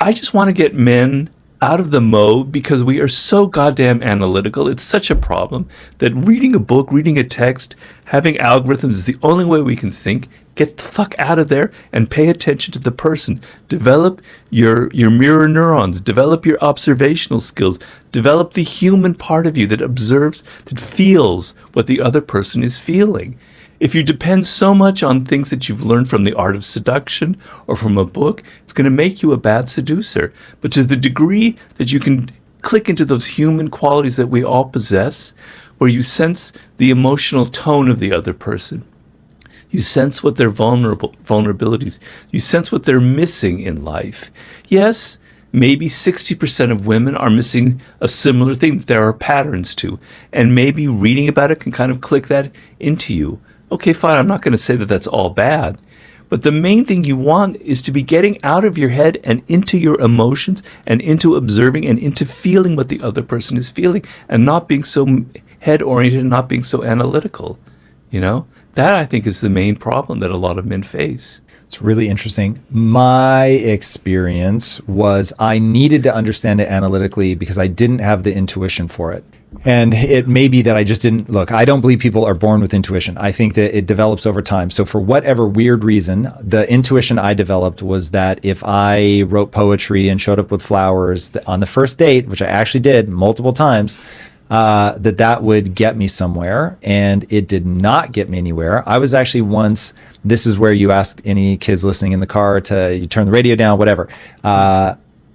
I just want to get men out of the mode because we are so goddamn analytical. It's such a problem that reading a book, reading a text, having algorithms is the only way we can think. Get the fuck out of there and pay attention to the person. Develop your mirror neurons. Develop your observational skills. Develop the human part of you that observes, that feels what the other person is feeling. If you depend so much on things that you've learned from the art of seduction or from a book, it's going to make you a bad seducer. But to the degree that you can click into those human qualities that we all possess, where you sense the emotional tone of the other person, you sense what their vulnerabilities, you sense what they're missing in life. Yes, maybe 60% of women are missing a similar thing that there are patterns to, and maybe reading about it can kind of click that into you. Okay, fine, I'm not going to say that that's all bad, but the main thing you want is to be getting out of your head and into your emotions and into observing and into feeling what the other person is feeling and not being so head-oriented and not being so analytical, you know? That, I think, is the main problem that a lot of men face. It's really interesting. My experience was I needed to understand it analytically because I didn't have the intuition for it. And it may be that I just didn't look. I don't believe people are born with intuition. I think that it develops over time. So for whatever weird reason, the intuition I developed was that if I wrote poetry and showed up with flowers on the first date, which I actually did multiple times, that would get me somewhere, and it did not get me anywhere. I was actually once, this is where you ask any kids listening in the car to you turn the radio down, whatever.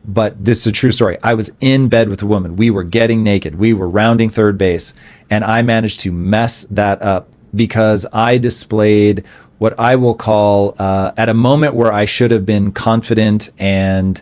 But this is a true story. I was in bed with a woman. We were getting naked. We were rounding third base, and I managed to mess that up because I displayed what I will call, at a moment where I should have been confident and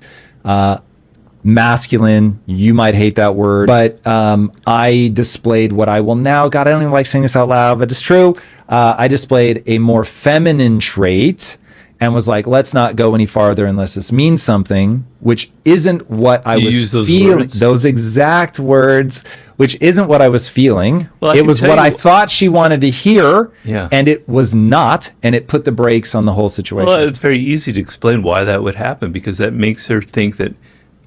masculine. You might hate that word, but I displayed what I will now, God, I don't even like saying this out loud, but it's true. I displayed a more feminine trait and was like, let's not go any farther unless this means something, which isn't what I was feeling. Those exact words, which isn't what I was feeling. Well, it was what I thought she wanted to hear, and it was not, and it put the brakes on the whole situation. Well, it's very easy to explain why that would happen, because that makes her think that,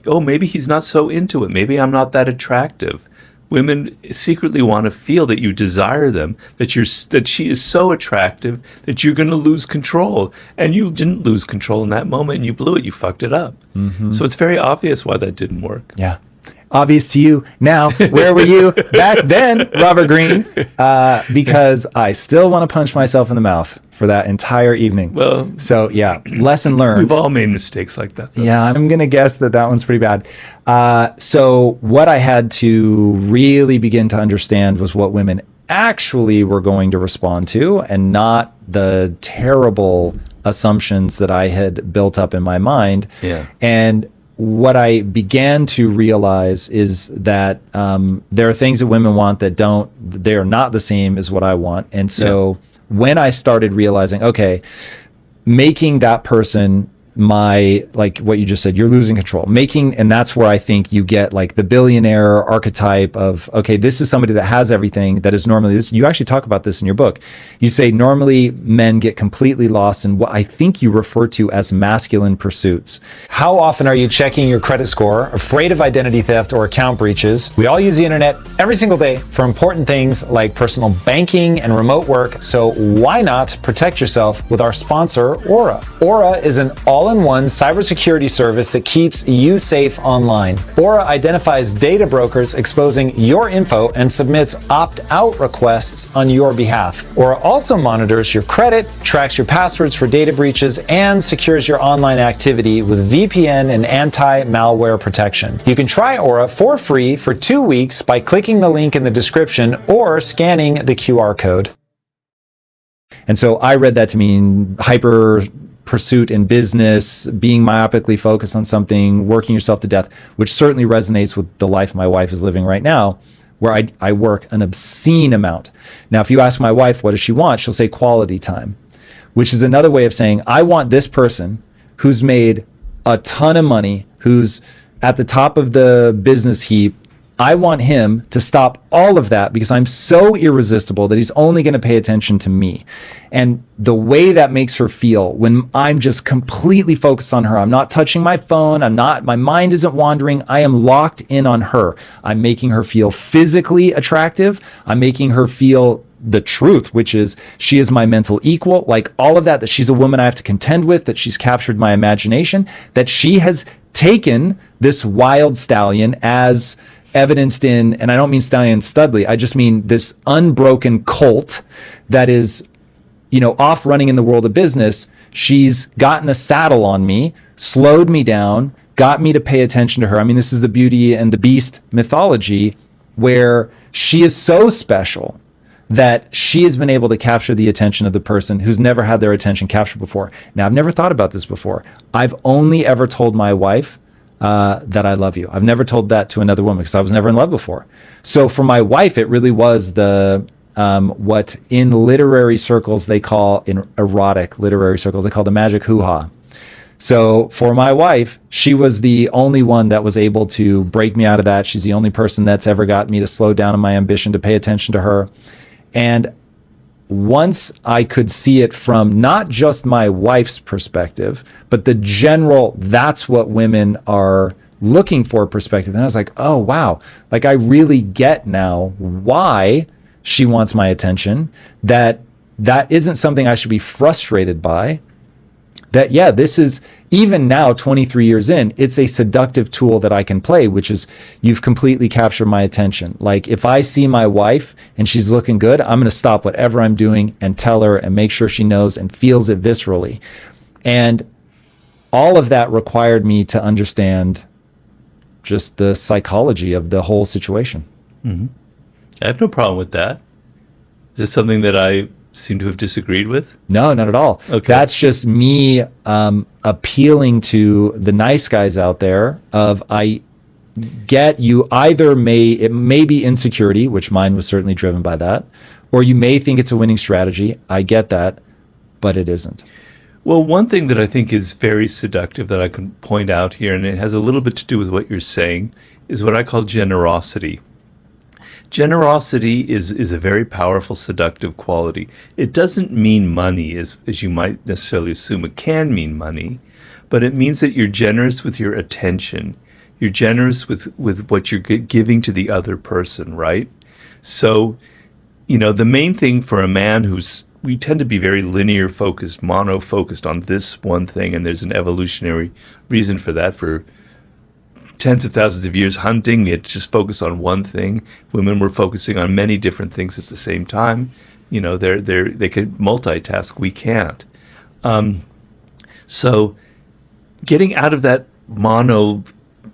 oh, maybe he's not so into it. Maybe I'm not that attractive. Women secretly want to feel that you desire them, that she is so attractive that you're going to lose control. And you didn't lose control in that moment, and you blew it. You fucked it up. Mm-hmm. So it's very obvious why that didn't work. Yeah. Obvious to you now. Where were you back then, Robert Greene? Because I still want to punch myself in the mouth for that entire evening. Well, so yeah, lesson learned. We've all made mistakes like that, though. Yeah, I'm going to guess that one's pretty bad. So what I had to really begin to understand was what women actually were going to respond to, and not the terrible assumptions that I had built up in my mind. Yeah. And what I began to realize is that there are things that women want that they're not the same as what I want. And so when I started realizing, okay, making that person like what you just said, you're losing control, and that's where I think you get like the billionaire archetype of, okay, this is somebody that has everything that is normally this. You actually talk about this in your book. You say normally men get completely lost in what I think you refer to as masculine pursuits. How often are you checking your credit score, afraid of identity theft or account breaches? We all use the internet every single day for important things like personal banking and remote work. So why not protect yourself with our sponsor, Aura? Aura is an all-in-one cybersecurity service that keeps you safe online. Aura identifies data brokers exposing your info and submits opt-out requests on your behalf. Aura also monitors your credit, tracks your passwords for data breaches, and secures your online activity with VPN and anti-malware protection. You can try Aura for free for 2 weeks by clicking the link in the description or scanning the QR code. And so I read that to mean hyper pursuit in business, being myopically focused on something, working yourself to death, which certainly resonates with the life my wife is living right now, where I work an obscene amount. Now, if you ask my wife, what does she want? She'll say quality time, which is another way of saying, I want this person who's made a ton of money, who's at the top of the business heap. I want him to stop all of that because I'm so irresistible that he's only going to pay attention to me. And the way that makes her feel when I'm just completely focused on her, I'm not touching my phone, my mind isn't wandering, I am locked in on her. I'm making her feel physically attractive. I'm making her feel the truth, which is she is my mental equal, like all of that, that she's a woman I have to contend with, that she's captured my imagination, that she has taken this wild stallion as evidenced in, and I don't mean Stallion Studley, I just mean this unbroken colt that is, off running in the world of business. She's gotten a saddle on me, slowed me down, got me to pay attention to her. I mean, this is the Beauty and the Beast mythology where she is so special that she has been able to capture the attention of the person who's never had their attention captured before. Now, I've never thought about this before. I've only ever told my wife that I love you. I've never told that to another woman because I was never in love before. So for my wife, it really was the what in literary circles they call, in erotic literary circles, they call the magic hoo-ha. So for my wife, she was the only one that was able to break me out of that. She's the only person that's ever got me to slow down in my ambition to pay attention to her. And once I could see it from not just my wife's perspective, but the general, that's what women are looking for perspective. And I was like, oh, wow. Like I really get now why she wants my attention, that isn't something I should be frustrated by. That, yeah, this is, even now, 23 years in, it's a seductive tool that I can play, which is you've completely captured my attention. Like if I see my wife and she's looking good, I'm going to stop whatever I'm doing and tell her and make sure she knows and feels it viscerally. And all of that required me to understand just the psychology of the whole situation. Mm-hmm. I have no problem with that. Is this something that I seem to have disagreed with? No, not at all. Okay. That's just me appealing to the nice guys out there of I get you either it may be insecurity, which mine was certainly driven by that, or you may think it's a winning strategy. I get that, but it isn't. Well, one thing that I think is very seductive that I can point out here, and it has a little bit to do with what you're saying, is what I call generosity. Generosity is a very powerful seductive quality. It doesn't mean money, as you might necessarily assume. It can mean money, but it means that you're generous with your attention. You're generous with what you're giving to the other person, right? So, the main thing for a man we tend to be very linear focused, mono focused on this one thing, and there's an evolutionary reason for that. For tens of thousands of years hunting, we had to just focus on one thing. Women were focusing on many different things at the same time. They could multitask. We can't. So getting out of that mono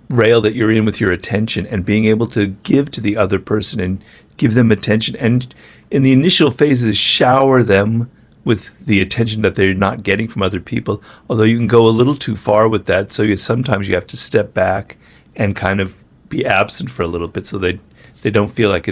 rail that you're in with your attention and being able to give to the other person and give them attention, and in the initial phases shower them with the attention that they're not getting from other people, although you can go a little too far with that. So sometimes you have to step back and kind of be absent for a little bit so they don't feel like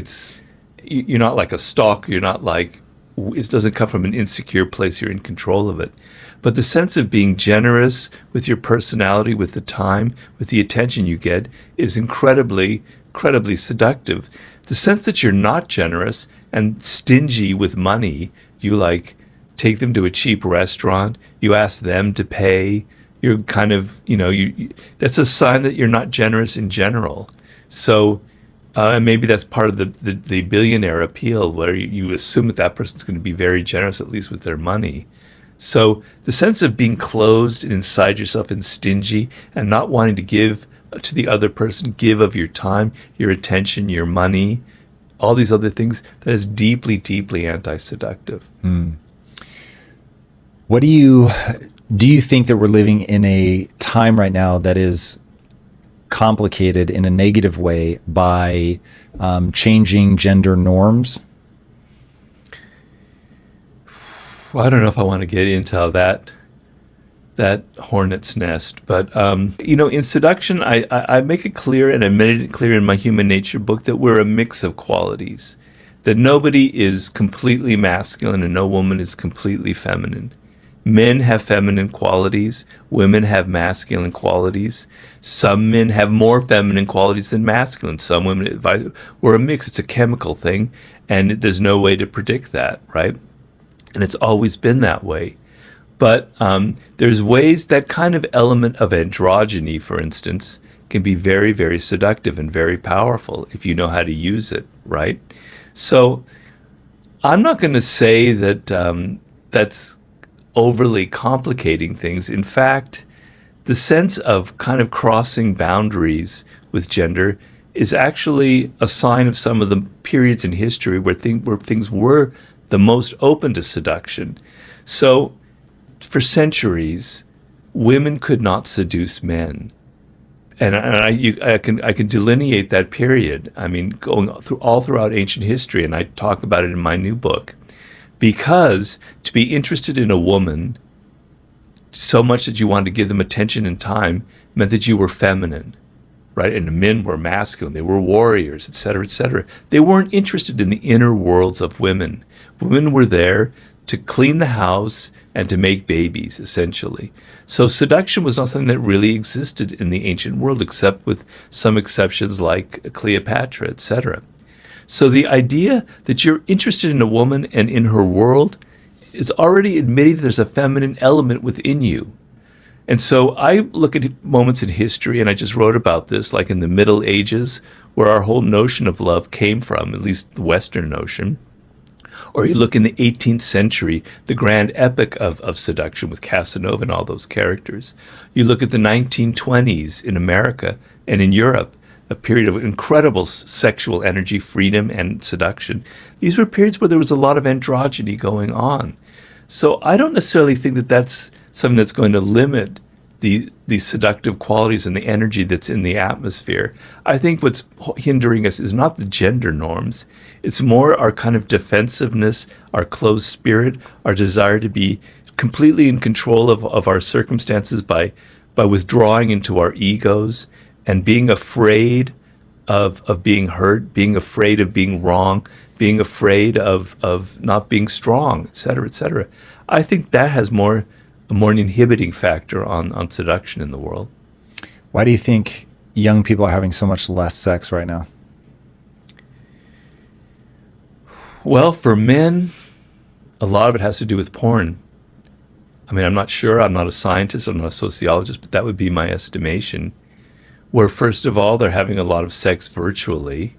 you're not like a stalker, you're not like, it doesn't come from an insecure place, you're in control of it. But the sense of being generous with your personality, with the time, with the attention you get is incredibly, incredibly seductive. The sense that you're not generous and stingy with money, you like take them to a cheap restaurant, you ask them to pay, you're kind of, that's a sign that you're not generous in general. So, and maybe that's part of the billionaire appeal, where you assume that person's going to be very generous, at least with their money. So the sense of being closed and inside yourself and stingy and not wanting to give to the other person, give of your time, your attention, your money, all these other things, that is deeply, deeply anti-seductive. What do you think that we're living in a time right now that is complicated in a negative way by changing gender norms? Well, I don't know if I want to get into that hornet's nest, but in seduction, I make it clear, and I made it clear in my Human Nature book, that we're a mix of qualities, that nobody is completely masculine and no woman is completely feminine. Men have feminine qualities. Women have masculine qualities. Some men have more feminine qualities than masculine. Some women, we're a mix. It's a chemical thing, and there's no way to predict that, right? And it's always been that way. But there's ways that kind of element of androgyny, for instance, can be very, very seductive and very powerful if you know how to use it, right? So I'm not going to say that that's overly complicating things. In fact, the sense of kind of crossing boundaries with gender is actually a sign of some of the periods in history where things were the most open to seduction. So for centuries, women could not seduce men. And I can delineate that period. I mean, going through all throughout ancient history, and I talk about it in my new book, because to be interested in a woman so much that you wanted to give them attention and time meant that you were feminine, right? And the men were masculine; they were warriors, etc., etc. They weren't interested in the inner worlds of women. Women were there to clean the house and to make babies, essentially. So seduction was not something that really existed in the ancient world, except with some exceptions like Cleopatra, etc. So the idea that you're interested in a woman and in her world is already admitting that there's a feminine element within you. And so I look at moments in history, and I just wrote about this, like in the Middle Ages, where our whole notion of love came from, at least the Western notion. Or you look in the 18th century, the grand epic of seduction with Casanova and all those characters. You look at the 1920s in America and in Europe, a period of incredible sexual energy, freedom, and seduction. These were periods where there was a lot of androgyny going on. So I don't necessarily think that that's something that's going to limit the seductive qualities and the energy that's in the atmosphere. I think what's hindering us is not the gender norms. It's more our kind of defensiveness, our closed spirit, our desire to be completely in control of our circumstances by withdrawing into our egos and being afraid of being hurt, being afraid of being wrong, being afraid of not being strong, et cetera, et cetera. I think that has a more inhibiting factor on seduction in the world. Why do you think young people are having so much less sex right now? Well, for men, a lot of it has to do with porn. I mean, I'm not sure. I'm not a scientist. I'm not a sociologist, but that would be my estimation. Where, first of all, they're having a lot of sex virtually.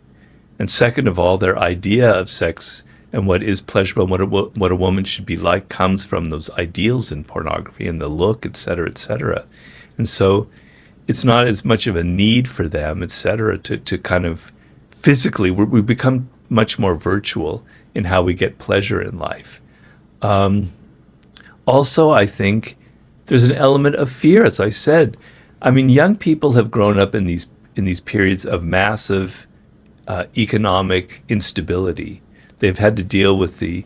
And second of all, their idea of sex and what is pleasurable and what a woman should be like comes from those ideals in pornography and the look, et cetera, et cetera. And so it's not as much of a need for them, et cetera, to kind of physically, we've become much more virtual in how we get pleasure in life. Also, I think there's an element of fear, as I said. I mean, young people have grown up in these periods of massive economic instability. They've had to deal with the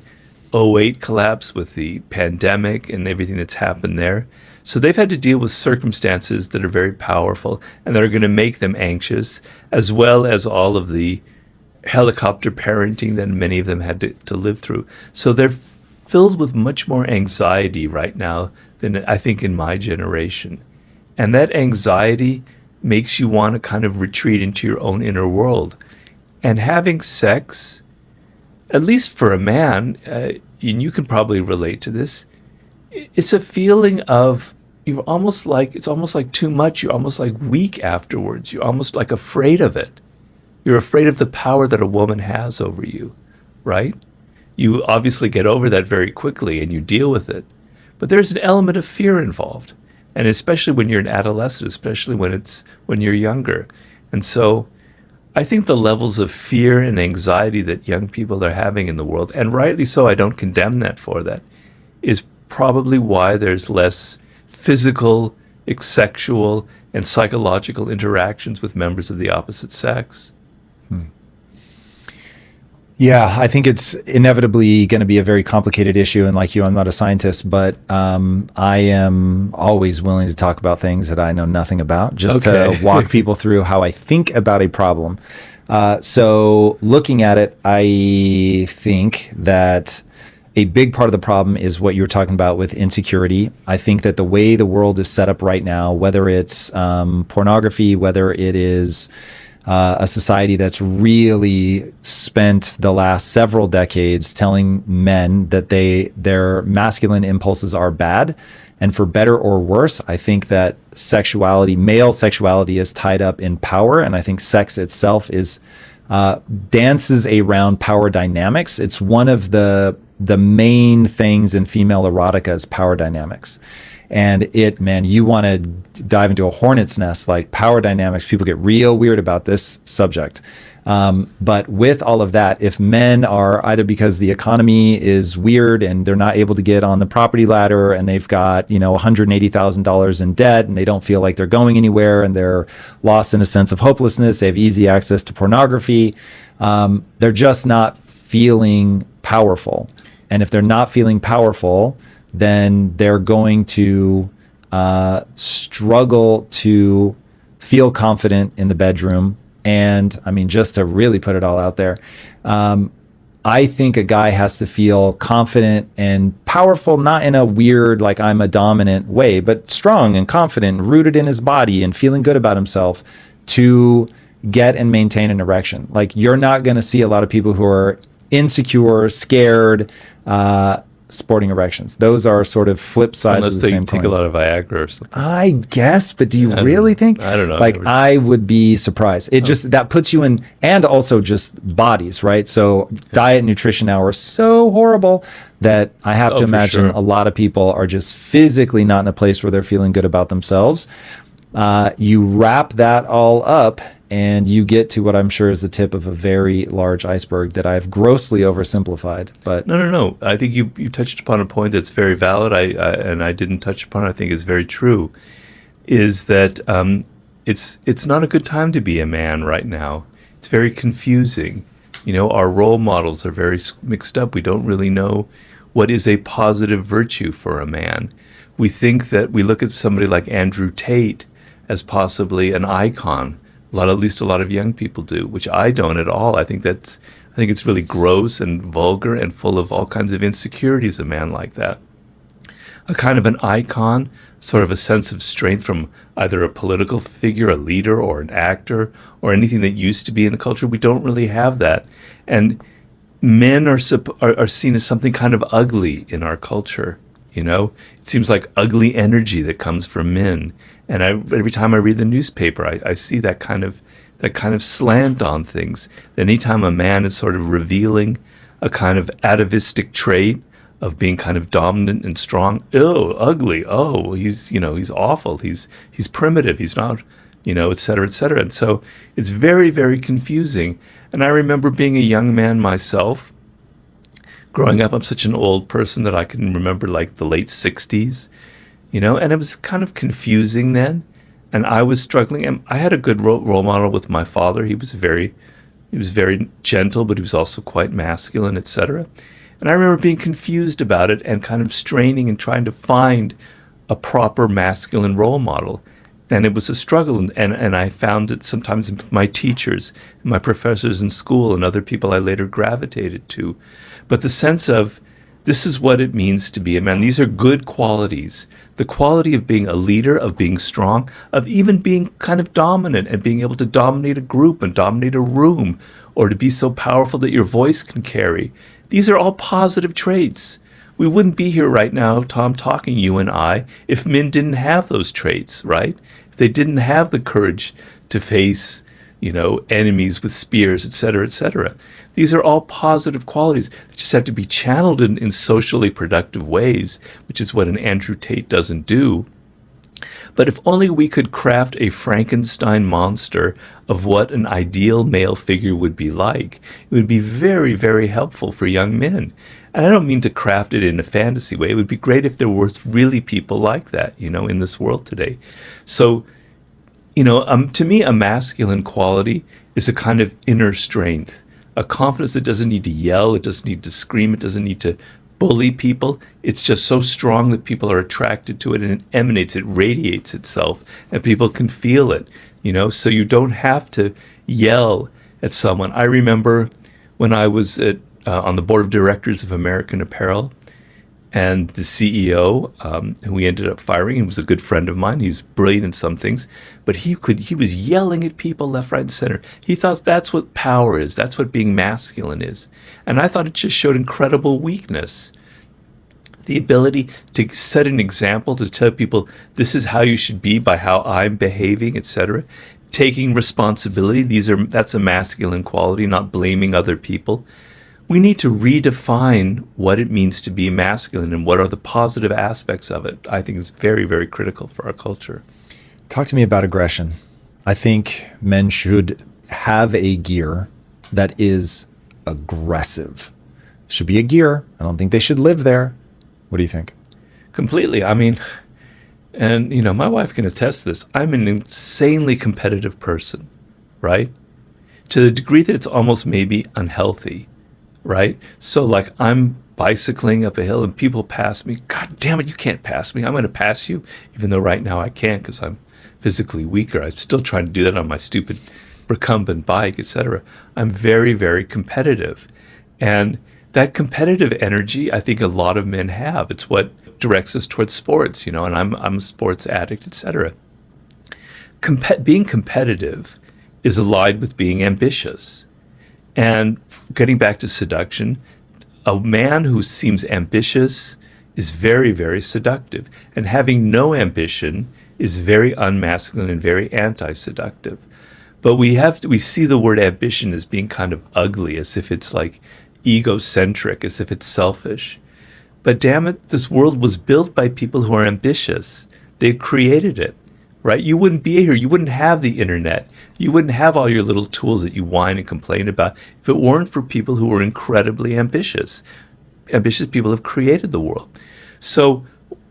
'08 collapse, with the pandemic and everything that's happened there. So they've had to deal with circumstances that are very powerful and that are going to make them anxious, as well as all of the helicopter parenting that many of them had to live through. So they're filled with much more anxiety right now than I think in my generation. And that anxiety makes you want to kind of retreat into your own inner world. And having sex, at least for a man, and you can probably relate to this, it's a feeling of it's almost like too much. You're almost like weak afterwards. You're almost like afraid of it. You're afraid of the power that a woman has over you, right? You obviously get over that very quickly and you deal with it. But there's an element of fear involved. And especially when you're an adolescent, especially when you're younger. And so I think the levels of fear and anxiety that young people are having in the world, and rightly so, I don't condemn that for that, is probably why there's less physical, sexual, and psychological interactions with members of the opposite sex. Yeah, I think it's inevitably going to be a very complicated issue. And like you, I'm not a scientist, but I am always willing to talk about things that I know nothing about, just to walk people through how I think about a problem. So looking at it, I think that a big part of the problem is what you were talking about with insecurity. I think that the way the world is set up right now, whether it's pornography, whether it is a society that's really spent the last several decades telling men that their masculine impulses are bad. And for better or worse, I think that male sexuality is tied up in power. And I think sex itself is dances around power dynamics. It's one of the main things in female erotica is power dynamics. And you want to dive into a hornet's nest, like power dynamics. People get real weird about this subject. But with all of that, if men are either because the economy is weird and they're not able to get on the property ladder and they've got, $180,000 in debt and they don't feel like they're going anywhere and they're lost in a sense of hopelessness, they have easy access to pornography, they're just not feeling powerful. And if they're not feeling powerful, then they're going to struggle to feel confident in the bedroom. And I mean, just to really put it all out there, I think a guy has to feel confident and powerful, not in a weird, like I'm a dominant way, but strong and confident, rooted in his body and feeling good about himself to get and maintain an erection. Like, you're not going to see a lot of people who are insecure, scared, sporting erections. Those are sort of flip sides of the same coin. Unless they take a lot of Viagra or something. I guess, but do you really think? I don't know. Like, I would be surprised. It just, that puts you in, and also just bodies, right? So diet and nutrition now are so horrible that I have to imagine a lot of people are just physically not in a place where they're feeling good about themselves. You wrap that all up and you get to what I'm sure is the tip of a very large iceberg that I've grossly oversimplified. But No. I think you touched upon a point that's very valid. I didn't touch upon it. I think is very true. Is that it's not a good time to be a man right now. It's very confusing. Our role models are very mixed up. We don't really know what is a positive virtue for a man. We think that we look at somebody like Andrew Tate as possibly an icon. At least a lot of young people do, which I don't at all. I think it's really gross and vulgar and full of all kinds of insecurities, a man like that. A kind of an icon, sort of a sense of strength from either a political figure, a leader, or an actor, or anything that used to be in the culture. We don't really have that. And men are seen as something kind of ugly in our culture. It seems like ugly energy that comes from men. And every time I read the newspaper, I see that kind of slant on things. Anytime a man is sort of revealing a kind of atavistic trait of being kind of dominant and strong, ugly. He's awful. He's primitive. He's not, et cetera, et cetera. And so it's very, very confusing. And I remember being a young man myself. Growing up, I'm such an old person that I can remember like the late 60s. And it was kind of confusing then. And I was struggling. And I had a good role model with my father. He was very gentle, but he was also quite masculine, etc. And I remember being confused about it and kind of straining and trying to find a proper masculine role model. And it was a struggle. And I found it sometimes in my teachers, my professors in school, and other people I later gravitated to. But the sense of, this is what it means to be a man. These are good qualities. The quality of being a leader, of being strong, of even being kind of dominant and being able to dominate a group and dominate a room, or to be so powerful that your voice can carry. These are all positive traits. We wouldn't be here right now, Tom, talking, you and I, if men didn't have those traits, right? If they didn't have the courage to face, enemies with spears, et cetera, et cetera. These are all positive qualities that just have to be channeled in socially productive ways, which is what an Andrew Tate doesn't do. But if only we could craft a Frankenstein monster of what an ideal male figure would be like, it would be very, very helpful for young men. And I don't mean to craft it in a fantasy way. It would be great if there were really people like that, in this world today. So, to me, a masculine quality is a kind of inner strength. A confidence that doesn't need to yell, it doesn't need to scream, it doesn't need to bully people. It's just so strong that people are attracted to it, and it emanates, it radiates itself, and people can feel it, so you don't have to yell at someone. I remember when I was at on the board of directors of American Apparel. And the CEO, who we ended up firing, he was a good friend of mine. He's brilliant in some things, but he was yelling at people left, right, and center. He thought that's what power is. That's what being masculine is. And I thought it just showed incredible weakness. The ability to set an example, to tell people this is how you should be by how I'm behaving, etc. Taking responsibility. That's a masculine quality, not blaming other people. We need to redefine what it means to be masculine and what are the positive aspects of it. I think it's very, very critical for our culture. Talk to me about aggression. I think men should have a gear that is aggressive. Should be a gear. I don't think they should live there. What do you think? Completely. I mean, and my wife can attest to this. I'm an insanely competitive person, right? To the degree that it's almost maybe unhealthy. Right? So like I'm bicycling up a hill and people pass me. God damn it, you can't pass me. I'm going to pass you, even though right now I can't because I'm physically weaker. I'm still trying to do that on my stupid recumbent bike, etc. I'm very, very competitive. And that competitive energy, I think a lot of men have. It's what directs us towards sports, and I'm a sports addict, etc. Being competitive is allied with being ambitious. And getting back to seduction, a man who seems ambitious is very, very seductive. And having no ambition is very unmasculine and very anti-seductive. But we see the word ambition as being kind of ugly, as if it's like egocentric, as if it's selfish. But damn it, this world was built by people who are ambitious. They created it. Right? You wouldn't be here. You wouldn't have the internet. You wouldn't have all your little tools that you whine and complain about if it weren't for people who were incredibly ambitious. Ambitious people have created the world. So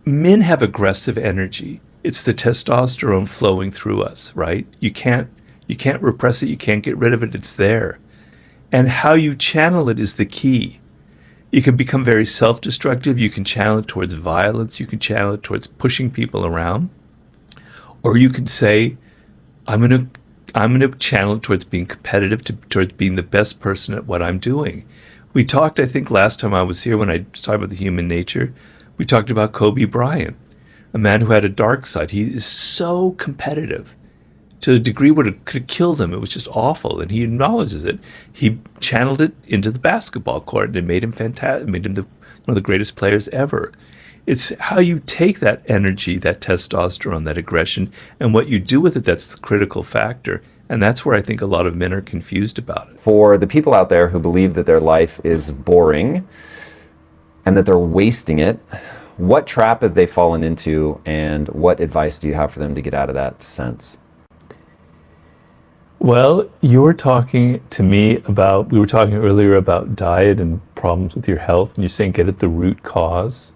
men have aggressive energy. It's the testosterone flowing through us, right? You can't repress it. You can't get rid of it. It's there. And how you channel it is the key. You can become very self-destructive. You can channel it towards violence. You can channel it towards pushing people around. Or you could say, I'm gonna channel it towards being competitive, towards being the best person at what I'm doing. We talked, I think, last time I was here when I was talking about the human nature, we talked about Kobe Bryant, a man who had a dark side. He is so competitive to a degree where it could have killed him. It was just awful, and he acknowledges it. He channeled it into the basketball court, and it made him fantastic. It made him one of the greatest players ever. It's how you take that energy, that testosterone, that aggression, and what you do with it that's the critical factor. And that's where I think a lot of men are confused about it. For the people out there who believe that their life is boring and that they're wasting it, what trap have they fallen into, and what advice do you have for them to get out of that sense? Well, you were talking to me about, we were talking earlier about diet and problems with your health, and you're saying get at the root cause.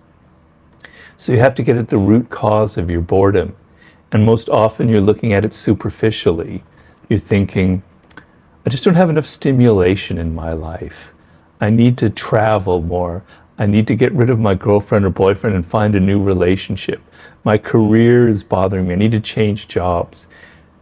So you have to get at the root cause of your boredom. And most often you're looking at it superficially. You're thinking, I just don't have enough stimulation in my life. I need to travel more. I need to get rid of my girlfriend or boyfriend and find a new relationship. My career is bothering me. I need to change jobs.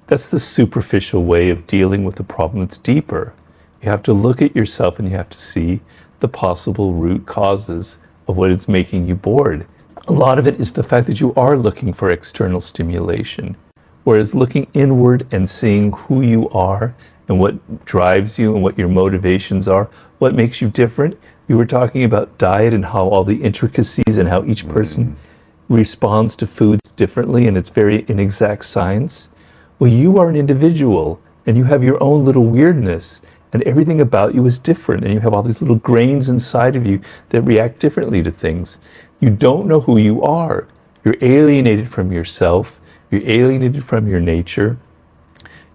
That's the superficial way of dealing with the problem. It's deeper. You have to look at yourself and you have to see the possible root causes of what is making you bored. A lot of it is the fact that you are looking for external stimulation, whereas looking inward and seeing who you are and what drives you and what your motivations are, what makes you different. You were talking about diet and how all the intricacies and how each person responds to foods differently, and it's very inexact science. Well, you are an individual and you have your own little weirdness, and everything about you is different, and you have all these little grains inside of you that react differently to things. You don't know who you are. You're alienated from yourself. You're alienated from your nature.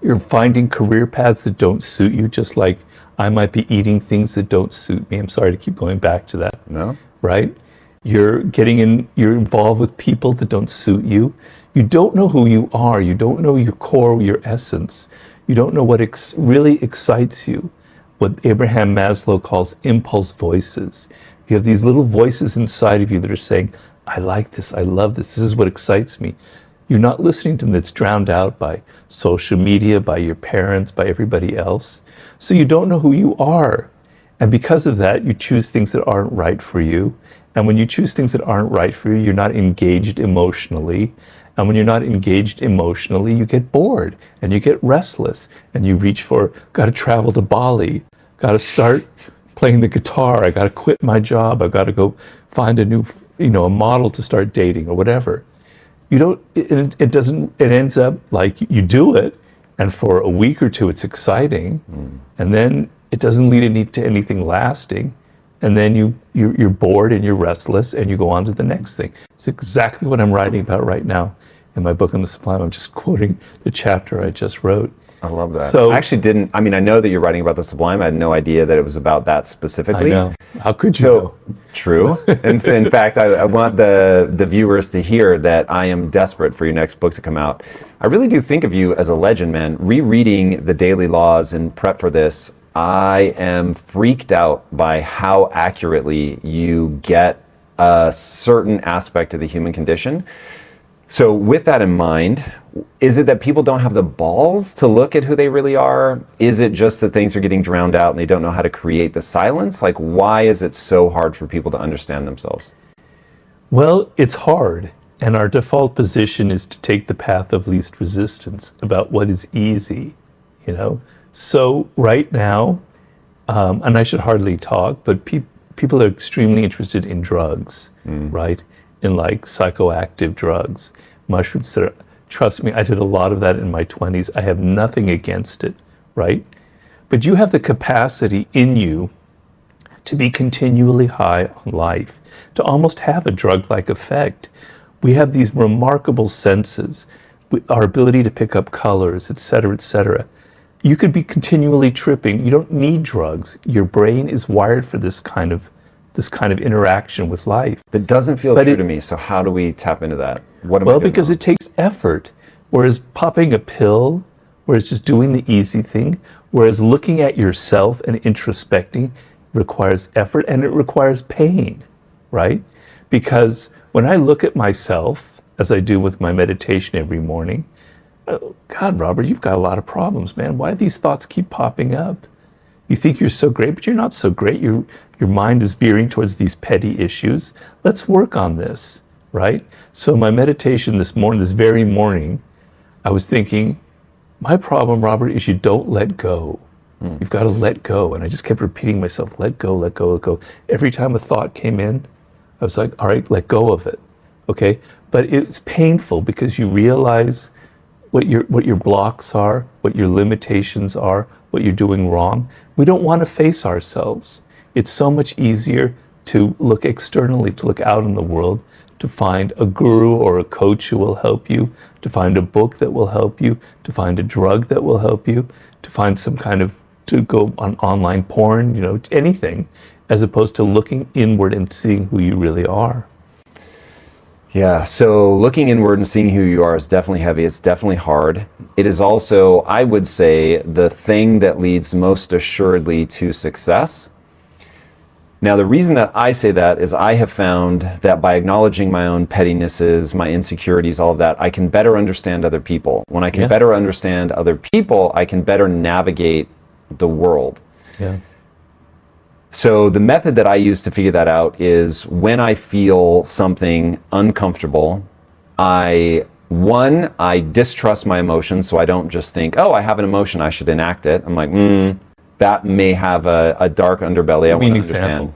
You're finding career paths that don't suit you, just like I might be eating things that don't suit me. I'm sorry to keep going back to that. No. Right? You're involved with people that don't suit you. You don't know who you are. You don't know your core, your essence. You don't know what really excites you, what Abraham Maslow calls impulse voices. You have these little voices inside of you that are saying, I like this, I love this, this is what excites me. You're not listening to them. That's drowned out by social media, by your parents, by everybody else. So you don't know who you are. And because of that, you choose things that aren't right for you. And when you choose things that aren't right for you, you're not engaged emotionally. And when you're not engaged emotionally, you get bored and you get restless and you reach for, got to travel to Bali, got to start playing the guitar, I got to quit my job, I got to go find a new, a model to start dating or whatever. It ends up like you do it, and for a week or two it's exciting, and then it doesn't lead to anything lasting, and then you're bored and you're restless and you go on to the next thing. It's exactly what I'm writing about right now in my book on the sublime. I'm just quoting the chapter I just wrote. I love that. So, I actually didn't, I know that you're writing about the sublime. I had no idea that it was about that specifically. I know. How could you know? True. And so in fact, I want the viewers to hear that I am desperate for your next book to come out. I really do think of you as a legend, man. Rereading the Daily Laws in prep for this, I am freaked out by how accurately you get a certain aspect of the human condition. So with that in mind, is it that people don't have the balls to look at who they really are? Is it just that things are getting drowned out and they don't know how to create the silence? Like, why is it so hard for people to understand themselves? Well, it's hard. And our default position is to take the path of least resistance about what is easy, So right now, and I should hardly talk, but people are extremely interested in drugs, right? In like psychoactive drugs, mushrooms. Trust me, I did a lot of that in my 20s. I have nothing against it, right? But you have the capacity in you to be continually high on life, to almost have a drug-like effect. We have these remarkable senses, our ability to pick up colors, et cetera, et cetera. You could be continually tripping. You don't need drugs. Your brain is wired for this kind of interaction with life. That doesn't feel true to me. So how do we tap into that? What am I doing because wrong? it takes effort. Whereas popping a pill, whereas just doing the easy thing, whereas looking at yourself and introspecting requires effort and it requires pain, right? Because when I look at myself, as I do with my meditation every morning, oh, God, Robert, you've got a lot of problems, man. Why do these thoughts keep popping up? You think you're so great, but you're not so great. Your mind is veering towards these petty issues. Let's work on this, right? So my meditation this very morning, I was thinking, my problem, Robert, is you don't let go. You've got to let go. And I just kept repeating myself, let go, let go, let go. Every time a thought came in, I was like, all right, let go of it, okay? But it's painful because you realize what your blocks are, what your limitations are, what you're doing wrong. We don't want to face ourselves. It's so much easier to look externally, to look out in the world, to find a guru or a coach who will help you, to find a book that will help you, to find a drug that will help you, to find to go on online porn, anything, as opposed to looking inward and seeing who you really are. Yeah, so looking inward and seeing who you are is definitely heavy. It's definitely hard. It is also, I would say, the thing that leads most assuredly to success. Now, the reason that I say that is I have found that by acknowledging my own pettinesses, my insecurities, all of that, I can better understand other people. When I can better understand other people, I can better navigate the world. Yeah. So the method that I use to figure that out is when I feel something uncomfortable, I distrust my emotions, so I don't just think, oh, I have an emotion, I should enact it. I'm like, that may have a dark underbelly. I want to understand.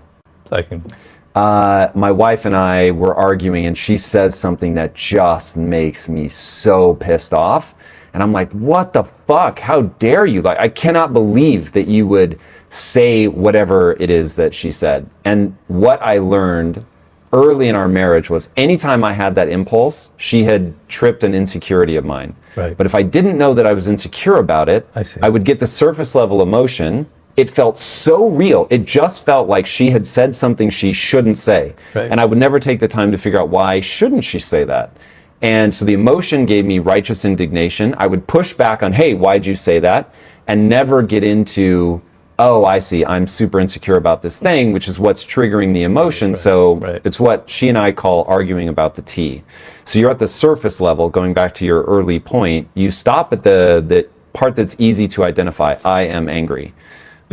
My wife and I were arguing, and she says something that just makes me so pissed off. And I'm like, what the fuck? How dare you? Like, I cannot believe that you would say whatever it is that she said. And what I learned early in our marriage was anytime I had that impulse, she had tripped an insecurity of mine. Right. But if I didn't know that I was insecure about it, I would get the surface level emotion. It felt so real. It just felt like she had said something she shouldn't say. Right. And I would never take the time to figure out why shouldn't she say that. And so the emotion gave me righteous indignation. I would push back on, hey, why'd you say that? And never get into, oh, I see, I'm super insecure about this thing, which is what's triggering the emotion. Right. So it's what she and I call arguing about the tea. So you're at the surface level, going back to your early point, you stop at the part that's easy to identify. I am angry.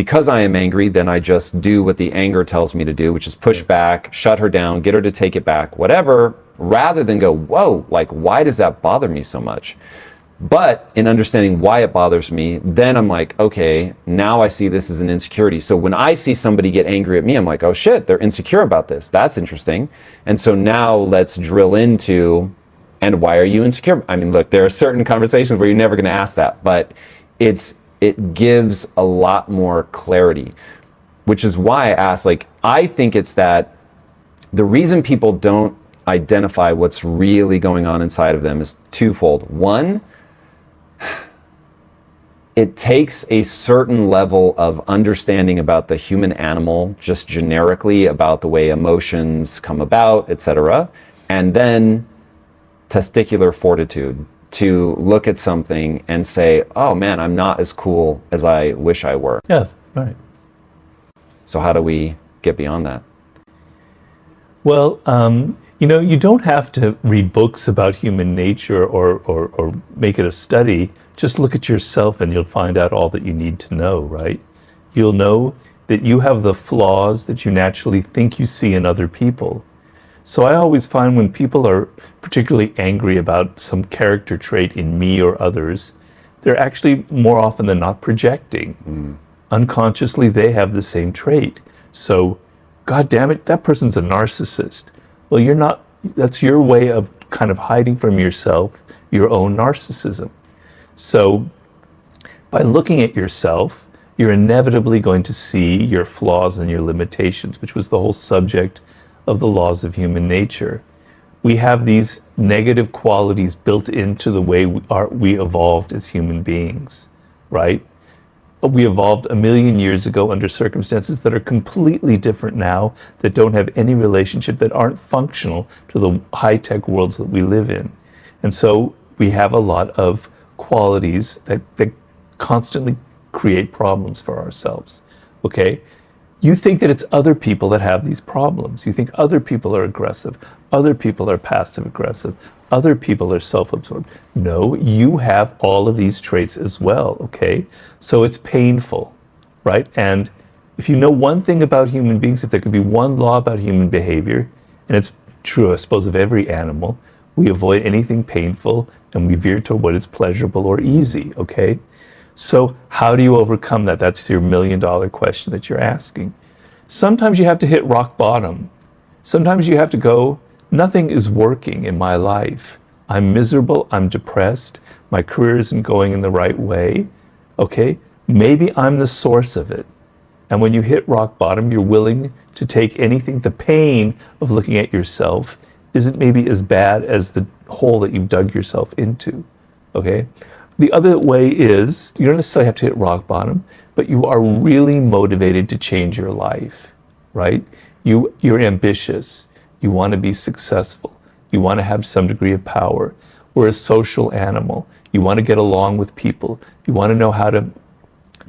because I am angry, then I just do what the anger tells me to do, which is push back, shut her down, get her to take it back, whatever, rather than go, whoa, like, why does that bother me so much? But in understanding why it bothers me, then I'm like, okay, now I see this as an insecurity. So when I see somebody get angry at me, I'm like, oh shit, they're insecure about this. That's interesting. And so now let's drill into, and why are you insecure? I mean, look, there are certain conversations where you're never going to ask that, but it gives a lot more clarity, which is why I ask, like, I think it's that the reason people don't identify what's really going on inside of them is twofold. One, it takes a certain level of understanding about the human animal, just generically about the way emotions come about, etc. And then testicular fortitude to look at something and say, oh man, I'm not as cool as I wish I were. Yeah, right. So how do we get beyond that? Well, you don't have to read books about human nature or make it a study. Just look at yourself and you'll find out all that you need to know, right? You'll know that you have the flaws that you naturally think you see in other people. So I always find when people are particularly angry about some character trait in me or others, they're actually more often than not projecting. Unconsciously, they have the same trait. So, God damn it, that person's a narcissist. Well, you're not. That's your way of kind of hiding from yourself your own narcissism. So by looking at yourself, you're inevitably going to see your flaws and your limitations, which was the whole subject of the laws of human nature. We have these negative qualities built into the way we evolved as human beings, right? We evolved 1 million years ago under circumstances that are completely different now, that don't have any relationship, that aren't functional to the high-tech worlds that we live in. And so we have a lot of qualities that constantly create problems for ourselves, okay? You think that it's other people that have these problems. You think other people are aggressive, other people are passive-aggressive, other people are self-absorbed. No, you have all of these traits as well, okay? So it's painful, right? And if you know one thing about human beings, if there could be one law about human behavior, and it's true, I suppose, of every animal, we avoid anything painful and we veer toward what is pleasurable or easy, okay? So how do you overcome that? That's your $1 million question that you're asking. Sometimes you have to hit rock bottom. Sometimes you have to go, nothing is working in my life. I'm miserable, I'm depressed, my career isn't going in the right way, okay? Maybe I'm the source of it. And when you hit rock bottom, you're willing to take anything. The pain of looking at yourself isn't maybe as bad as the hole that you've dug yourself into, okay? The other way is, you don't necessarily have to hit rock bottom, but you are really motivated to change your life, right? You're ambitious. You want to be successful. You want to have some degree of power. We're a social animal. You want to get along with people. You want to know how to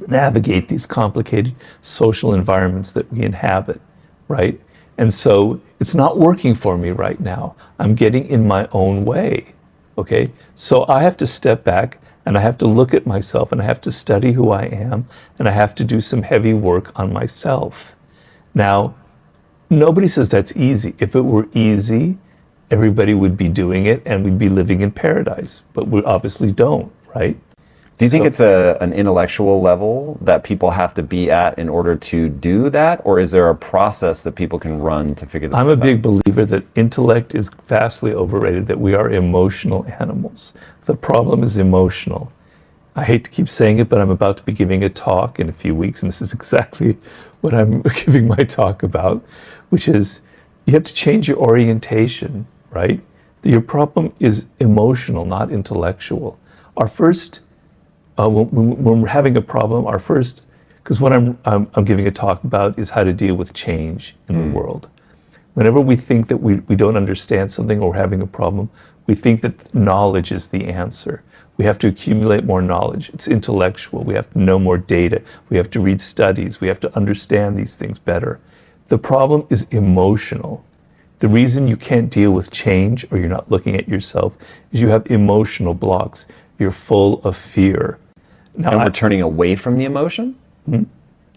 navigate these complicated social environments that we inhabit, right? And so it's not working for me right now. I'm getting in my own way, okay? So I have to step back and I have to look at myself and I have to study who I am and I have to do some heavy work on myself. Now, nobody says that's easy. If it were easy, everybody would be doing it and we'd be living in paradise, but we obviously don't, right? Do you think it's an intellectual level that people have to be at in order to do that? Or is there a process that people can run to figure this out? I'm a big believer that intellect is vastly overrated, that we are emotional animals. The problem is emotional. I hate to keep saying it, but I'm about to be giving a talk in a few weeks, and this is exactly what I'm giving my talk about, which is you have to change your orientation, right? Your problem is emotional, not intellectual. Our first when we're having a problem, our first, because what I'm giving a talk about is how to deal with change in the world. Whenever we think that we don't understand something or we're having a problem, we think that knowledge is the answer. We have to accumulate more knowledge. It's intellectual. We have to know more data. We have to read studies. We have to understand these things better. The problem is emotional. The reason you can't deal with change or you're not looking at yourself is you have emotional blocks. You're full of fear. Now, and we're turning away from the emotion?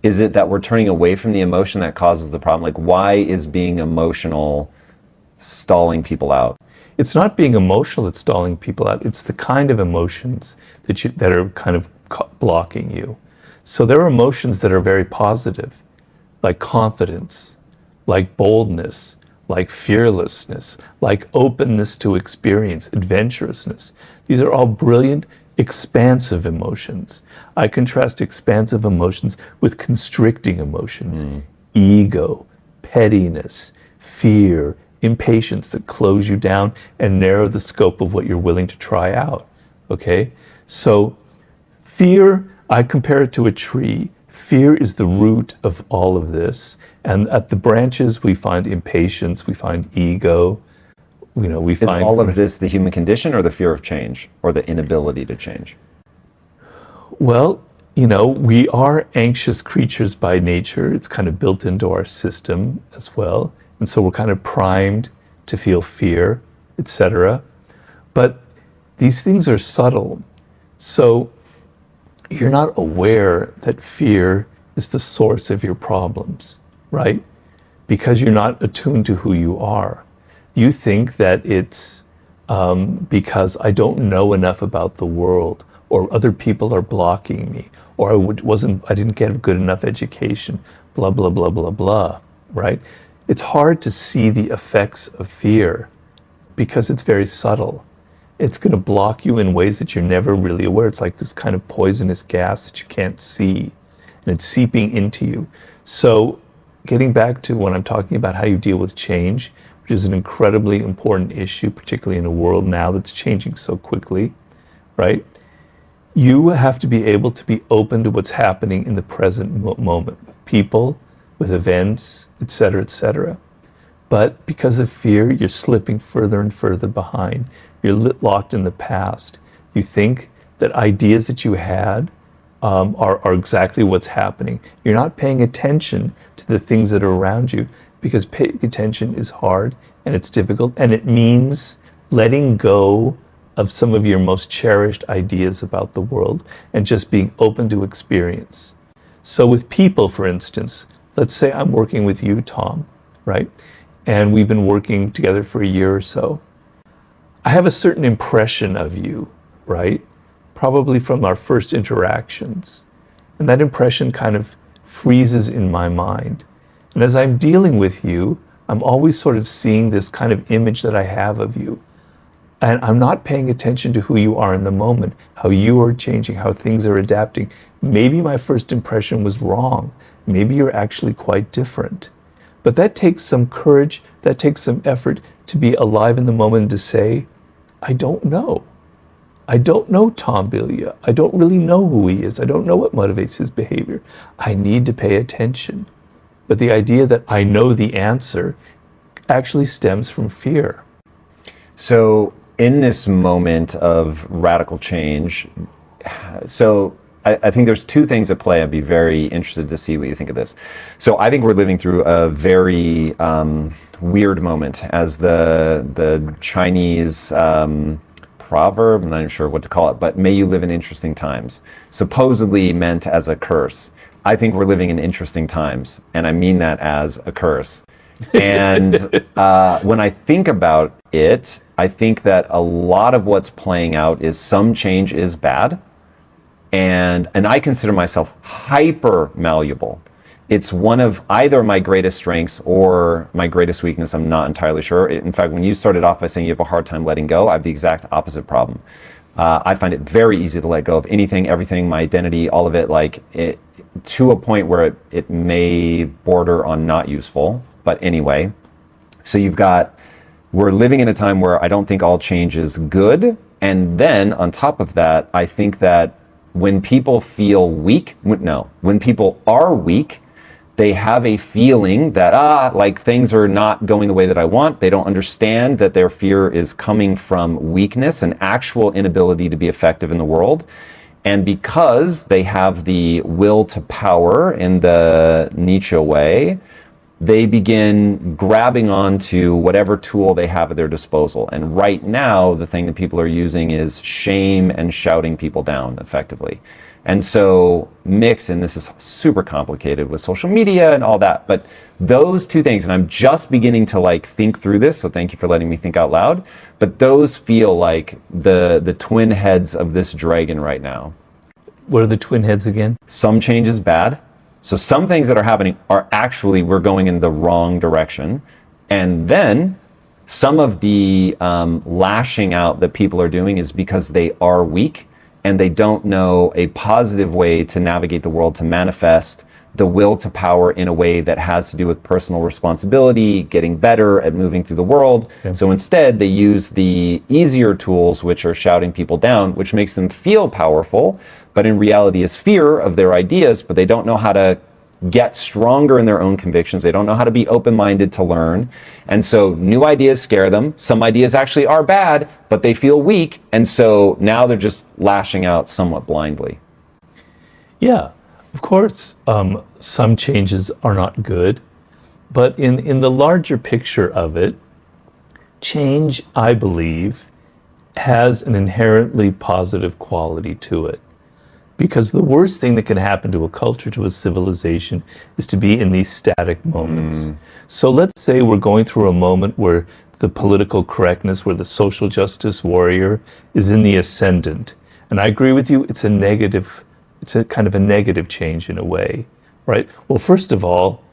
Is it that we're turning away from the emotion that causes the problem? Like, why is being emotional stalling people out? It's not being emotional that's stalling people out. It's the kind of emotions that are kind of blocking you. So there are emotions that are very positive, like confidence, like boldness, like fearlessness, like openness to experience, adventurousness. These are all brilliant, expansive emotions. I contrast expansive emotions with constricting emotions. Ego, pettiness, fear, impatience that close you down and narrow the scope of what you're willing to try out. Okay? So fear, I compare it to a tree. Fear is the root of all of this. And at the branches, we find impatience, we find ego, we Is find... all of this the human condition or the fear of change or the inability to change? Well, we are anxious creatures by nature. It's kind of built into our system as well. And so we're kind of primed to feel fear, etc. But these things are subtle. So you're not aware that fear is the source of your problems, right? Because you're not attuned to who you are. You think that it's because I don't know enough about the world, or other people are blocking me, or I didn't get a good enough education, blah, blah, blah, blah, blah, right? It's hard to see the effects of fear because it's very subtle. It's going to block you in ways that you're never really aware. It's like this kind of poisonous gas that you can't see, and it's seeping into you. So getting back to when I'm talking about how you deal with change, which is an incredibly important issue, particularly in a world now that's changing so quickly, right? You have to be able to be open to what's happening in the present moment with people, with events, etc., etc. But because of fear, you're slipping further and further behind. You're locked in the past. You think that ideas that you had are exactly what's happening. You're not paying attention to the things that are around you, because paying attention is hard and it's difficult, and it means letting go of some of your most cherished ideas about the world and just being open to experience. So with people, for instance, let's say I'm working with you, Tom, right? And we've been working together for a year or so. I have a certain impression of you, right? Probably from our first interactions. And that impression kind of freezes in my mind. And as I'm dealing with you, I'm always sort of seeing this kind of image that I have of you. And I'm not paying attention to who you are in the moment, how you are changing, how things are adapting. Maybe my first impression was wrong. Maybe you're actually quite different. But that takes some courage, that takes some effort to be alive in the moment and to say, I don't know. I don't know Tom Bilia. I don't really know who he is. I don't know what motivates his behavior. I need to pay attention. But the idea that I know the answer actually stems from fear. So in this moment of radical change, so I think there's two things at play. I'd be very interested to see what you think of this. So I think we're living through a very weird moment, as the Chinese proverb, I'm not even sure what to call it, but may you live in interesting times, supposedly meant as a curse. I think we're living in interesting times, and I mean that as a curse. And when I think about it, I think that a lot of what's playing out is some change is bad. And I consider myself hyper malleable. It's one of either my greatest strengths or my greatest weakness. I'm not entirely sure. In fact, when you started off by saying you have a hard time letting go, I have the exact opposite problem. I find it very easy to let go of anything, everything, my identity, all of it, to a point where it may border on not useful. But anyway, so we're living in a time where I don't think all change is good. And then on top of that, I think that when people feel weak, when people are weak, they have a feeling that, things are not going the way that I want. They don't understand that their fear is coming from weakness and actual inability to be effective in the world. And because they have the will to power in the Nietzsche way, they begin grabbing onto whatever tool they have at their disposal. And right now, the thing that people are using is shame and shouting people down effectively. And so mix, and this is super complicated with social media and all that, but those two things, and I'm just beginning to like think through this, so thank you for letting me think out loud, but those feel like the twin heads of this dragon right now. What are the twin heads again? Some change is bad. So some things that are happening are actually, we're going in the wrong direction. And then some of the lashing out that people are doing is because they are weak and they don't know a positive way to navigate the world, to manifest the will to power in a way that has to do with personal responsibility, getting better at moving through the world. Okay. So instead, they use the easier tools, which are shouting people down, which makes them feel powerful, but in reality is fear of their ideas, but they don't know how to get stronger in their own convictions. They don't know how to be open-minded to learn. And so new ideas scare them. Some ideas actually are bad, but they feel weak. And so now they're just lashing out somewhat blindly. Yeah, of course, some changes are not good. But in the larger picture of it, change, I believe, has an inherently positive quality to it. Because the worst thing that can happen to a culture, to a civilization, is to be in these static moments. So let's say we're going through a moment where the political correctness, where the social justice warrior is in the ascendant. And I agree with you, it's a kind of a negative change in a way, right? Well, first of all,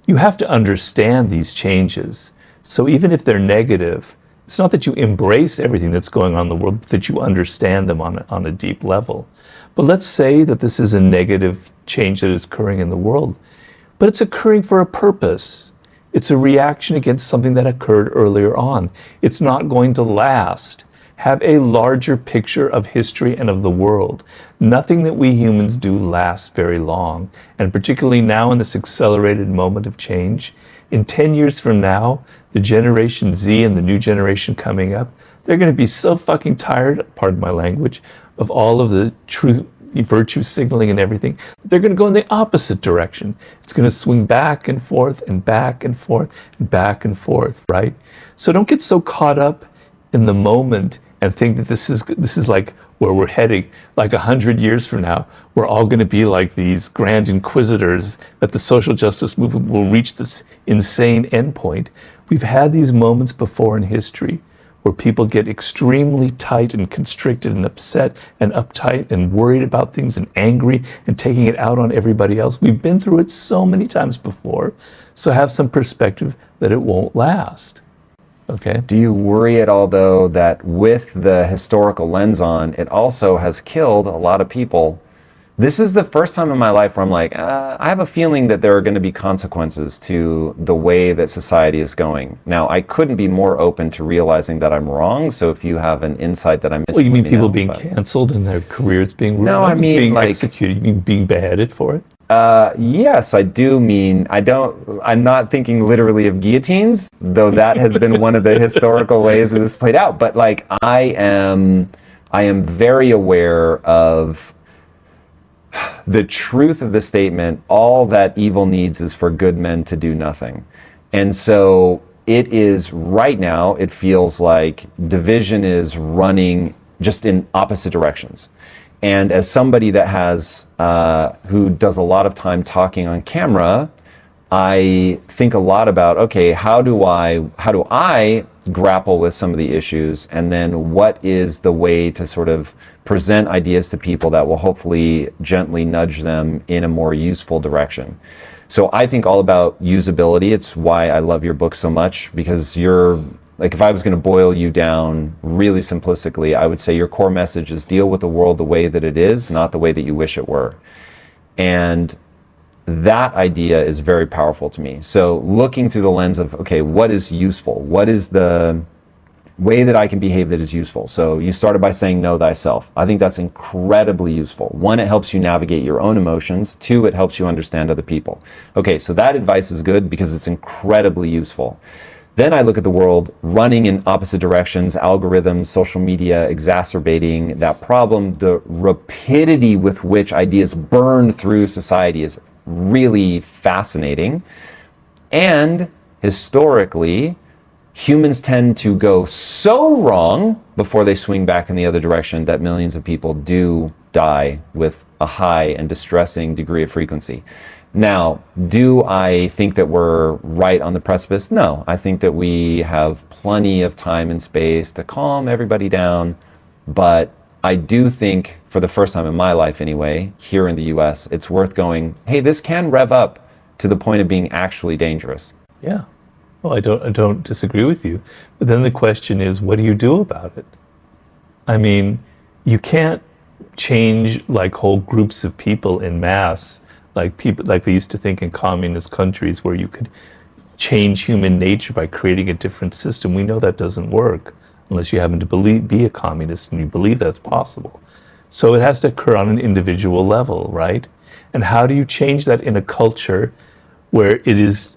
you have to understand these changes. So even if they're negative, it's not that you embrace everything that's going on in the world, but that you understand them on a deep level. But let's say that this is a negative change that is occurring in the world, but it's occurring for a purpose. It's a reaction against something that occurred earlier on. It's not going to last. Have a larger picture of history and of the world. Nothing that we humans do lasts very long, and particularly now in this accelerated moment of change. In 10 years from now, the Generation Z and the new generation coming up, they're going to be so fucking tired, pardon my language, of all of the truth, virtue signaling and everything. They're going to go in the opposite direction. It's going to swing back and forth and back and forth and back and forth, right? So don't get so caught up in the moment and think that this is like where we're heading. Like 100 years from now, we're all going to be like these grand inquisitors, that the social justice movement will reach this insane endpoint. We've had these moments before in history where people get extremely tight and constricted and upset and uptight and worried about things and angry and taking it out on everybody else. We've been through it so many times before, so have some perspective that it won't last. Okay. Do you worry at all, though, that with the historical lens on, it also has killed a lot of people? This is the first time in my life where I'm like, I have a feeling that there are going to be consequences to the way that society is going. Now, I couldn't be more open to realizing that I'm wrong. So if you have an insight that I'm missing, well, you mean people being canceled and their careers being ruined? No, I mean being like executed. You mean being beheaded for it? Yes, I do mean, I'm not thinking literally of guillotines, though that has been one of the historical ways that this played out. But like, I am very aware of the truth of the statement, all that evil needs is for good men to do nothing. And so it is right now, it feels like division is running just in opposite directions. And as somebody that has, who does a lot of time talking on camera, I think a lot about, okay, how do I grapple with some of the issues? And then what is the way to sort of present ideas to people that will hopefully gently nudge them in a more useful direction? So I think all about usability. It's why I love your book so much, because you're, like, if I was going to boil you down really simplistically, I would say your core message is deal with the world the way that it is, not the way that you wish it were. And that idea is very powerful to me. So looking through the lens of, okay, what is useful? What is the way that I can behave that is useful? So you started by saying know thyself. I think that's incredibly useful. One, it helps you navigate your own emotions. Two, it helps you understand other people. Okay, so that advice is good because it's incredibly useful. Then I look at the world running in opposite directions, algorithms, social media exacerbating that problem. The rapidity with which ideas burn through society is really fascinating. And historically, humans tend to go so wrong before they swing back in the other direction that millions of people do die with a high and distressing degree of frequency. Now, do I think that we're right on the precipice? No, I think that we have plenty of time and space to calm everybody down, but I do think, for the first time in my life anyway, here in the US, it's worth going, hey, this can rev up to the point of being actually dangerous. Yeah. Well, I don't disagree with you. But then the question is, what do you do about it? I mean, you can't change like whole groups of people in mass, like they used to think in communist countries where you could change human nature by creating a different system. We know that doesn't work unless you happen to be a communist and you believe that's possible. So it has to occur on an individual level, right? And how do you change that in a culture where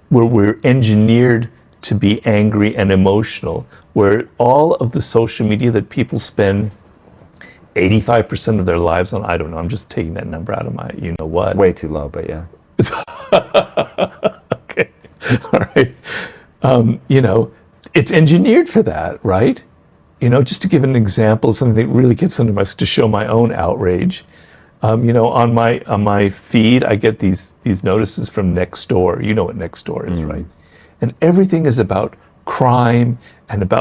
we're engineered to be angry and emotional, where all of the social media that people spend 85% of their lives on, I don't know, I'm just taking that number out of my, you know what. It's way too low, but yeah. Okay, all right. You know, it's engineered for that, right? You know, just to give an example, something that really gets under to show my own outrage. You know, on my feed, I get these notices from Nextdoor. You know what Nextdoor is, right? And everything is about crime and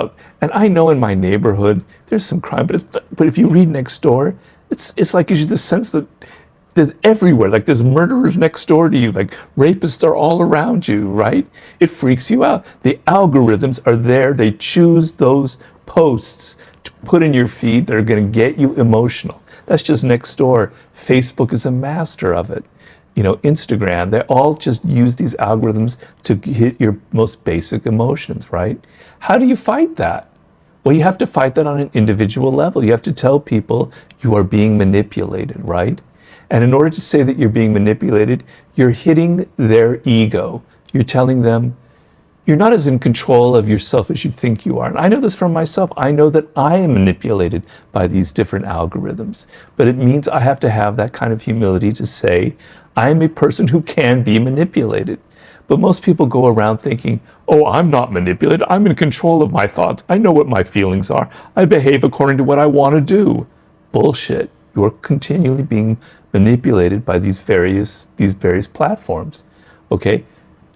I know in my neighborhood there's some crime, but if you read Nextdoor, it's like gives you the sense that there's everywhere, like there's murderers next door to you, like rapists are all around you, right? It freaks you out. The algorithms are there. They choose those posts to put in your feed that are going to get you emotional. That's just Nextdoor. Facebook is a master of it. You know, Instagram, they all just use these algorithms to hit your most basic emotions, right? How do you fight that? Well, you have to fight that on an individual level. You have to tell people you are being manipulated, right? And in order to say that you're being manipulated, you're hitting their ego. You're telling them, you're not as in control of yourself as you think you are. And I know this from myself. I know that I am manipulated by these different algorithms. But it means I have to have that kind of humility to say, I am a person who can be manipulated. But most people go around thinking, oh, I'm not manipulated. I'm in control of my thoughts. I know what my feelings are. I behave according to what I want to do. Bullshit. You're continually being manipulated by these various platforms. Okay?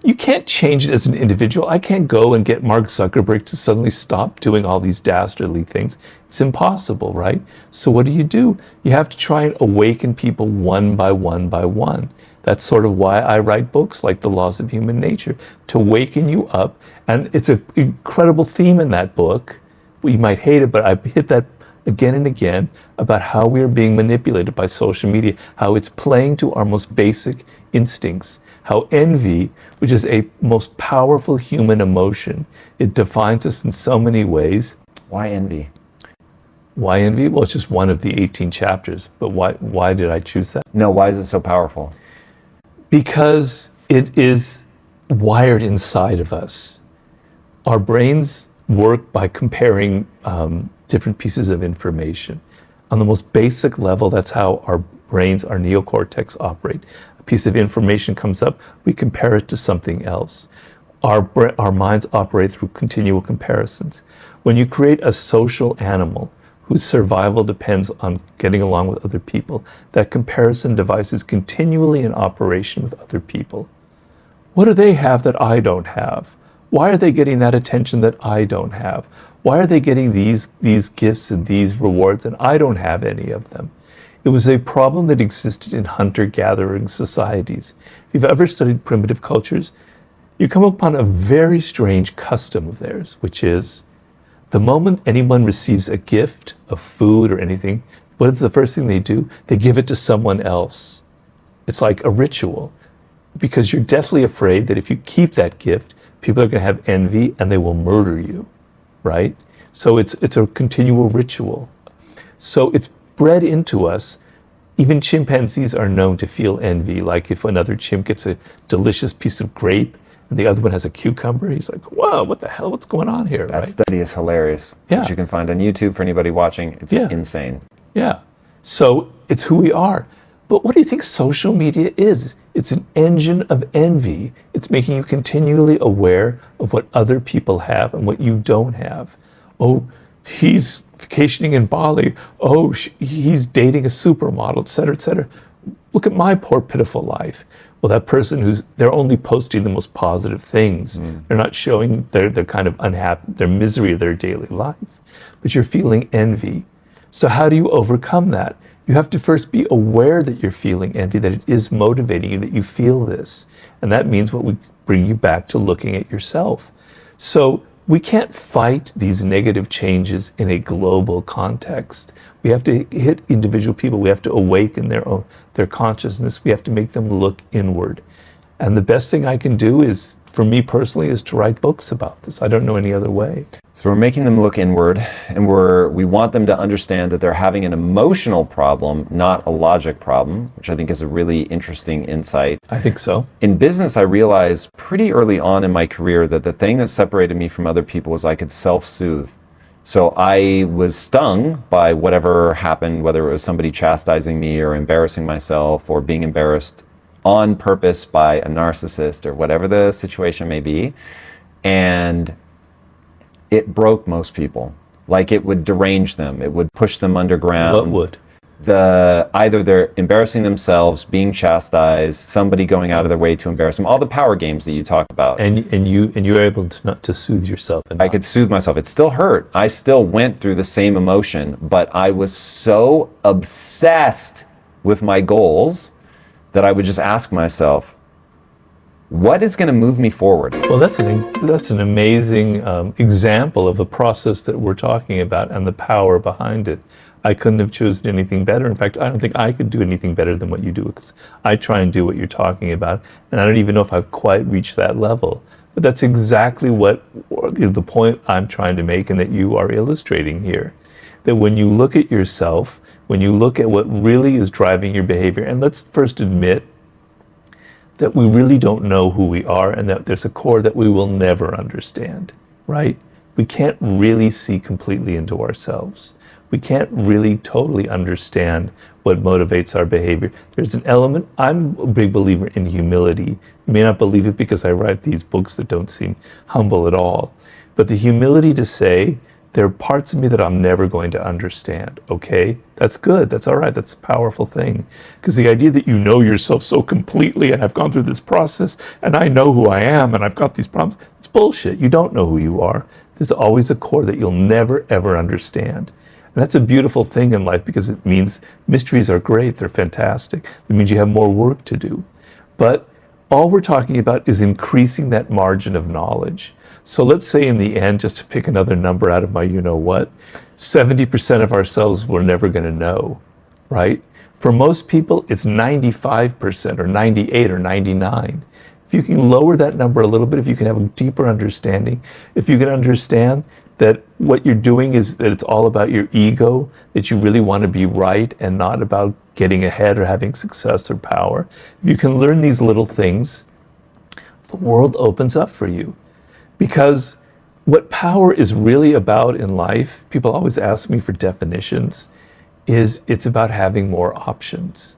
You can't change it as an individual. I can't go and get Mark Zuckerberg to suddenly stop doing all these dastardly things. It's impossible, right? So what do? You have to try and awaken people one by one by one. That's sort of why I write books like The Laws of Human Nature, to waken you up. And it's an incredible theme in that book. Well, you might hate it, but I hit that again and again about how we are being manipulated by social media, how it's playing to our most basic instincts, how envy, which is a most powerful human emotion, it defines us in so many ways. Why envy? Why envy? Well, it's just one of the 18 chapters, but why did I choose that? No, why is it so powerful? Because it is wired inside of us. Our brains work by comparing different pieces of information. On the most basic level, that's how our brains, our neocortex operate. A piece of information comes up, we compare it to something else. Our minds operate through continual comparisons. When you create a social animal whose survival depends on getting along with other people, that comparison device is continually in operation with other people. What do they have that I don't have? Why are they getting that attention that I don't have? Why are they getting these gifts and these rewards and I don't have any of them? It was a problem that existed in hunter-gathering societies. If you've ever studied primitive cultures, you come upon a very strange custom of theirs, which is the moment anyone receives a gift of food or anything, what is the first thing they do? They give it to someone else. It's like a ritual, because you're deathly afraid that if you keep that gift, people are going to have envy and they will murder you, right? So it's a continual ritual. So it's bred into us. Even chimpanzees are known to feel envy. Like if another chimp gets a delicious piece of grape and the other one has a cucumber, he's like, wow, what the hell, what's going on here? That study is hilarious. Yeah. Which you can find on YouTube for anybody watching. It's insane. Yeah. So it's who we are. But what do you think social media is? It's an engine of envy. It's making you continually aware of what other people have and what you don't have. Oh, he's vacationing in Bali. Oh, he's dating a supermodel, et cetera, et cetera. Look at my poor, pitiful life. Well, that person they're only posting the most positive things. They're not showing their kind of unhappy, their misery of their daily life. But you're feeling envy. So how do you overcome that? You have to first be aware that you're feeling envy, that it is motivating you, that you feel this. And that means what we bring you back to looking at yourself. So we can't fight these negative changes in a global context. We have to hit individual people. We have to awaken their consciousness. We have to make them look inward. And the best thing I can do is, for me personally, is to write books about this. I don't know any other way. So we're making them look inward, and we want them to understand that they're having an emotional problem, not a logic problem, which I think is a really interesting insight. I think so. In business, I realized pretty early on in my career that the thing that separated me from other people was I could self-soothe. So I was stung by whatever happened, whether it was somebody chastising me or embarrassing myself or being embarrassed on purpose by a narcissist or whatever the situation may be. And it broke most people. Like, it would derange them. It would push them underground. What would? Either they're embarrassing themselves, being chastised, somebody going out of their way to embarrass them, all the power games that you talk about. And you were able to not to soothe yourself. I could soothe myself. It still hurt. I still went through the same emotion, but I was so obsessed with my goals that I would just ask myself, what is going to move me forward? Well, that's an amazing example of the process that we're talking about and the power behind it. I couldn't have chosen anything better. In fact, I don't think I could do anything better than what you do, because I try and do what you're talking about, and I don't even know if I've quite reached that level. But that's exactly what the point I'm trying to make and that you are illustrating here. That when you look at yourself, when you look at what really is driving your behavior, and let's first admit that we really don't know who we are, and that there's a core that we will never understand, right? We can't really see completely into ourselves. We can't really totally understand what motivates our behavior. There's an element, I'm a big believer in humility. You may not believe it because I write these books that don't seem humble at all. But the humility to say, there are parts of me that I'm never going to understand, okay? That's good, that's all right, that's a powerful thing. Because the idea that you know yourself so completely, and I've gone through this process, and I know who I am, and I've got these problems, it's bullshit. You don't know who you are. There's always a core that you'll never, ever understand. And that's a beautiful thing in life, because it means mysteries are great, they're fantastic. It means you have more work to do. But all we're talking about is increasing that margin of knowledge. So let's say in the end, just to pick another number out of my you-know-what, 70% of ourselves we're never going to know, right? For most people, it's 95% or 98 or 99. If you can lower that number a little bit, if you can have a deeper understanding, if you can understand that what you're doing is that it's all about your ego, that you really want to be right and not about getting ahead or having success or power. If you can learn these little things, the world opens up for you. Because what power is really about in life, people always ask me for definitions, is it's about having more options.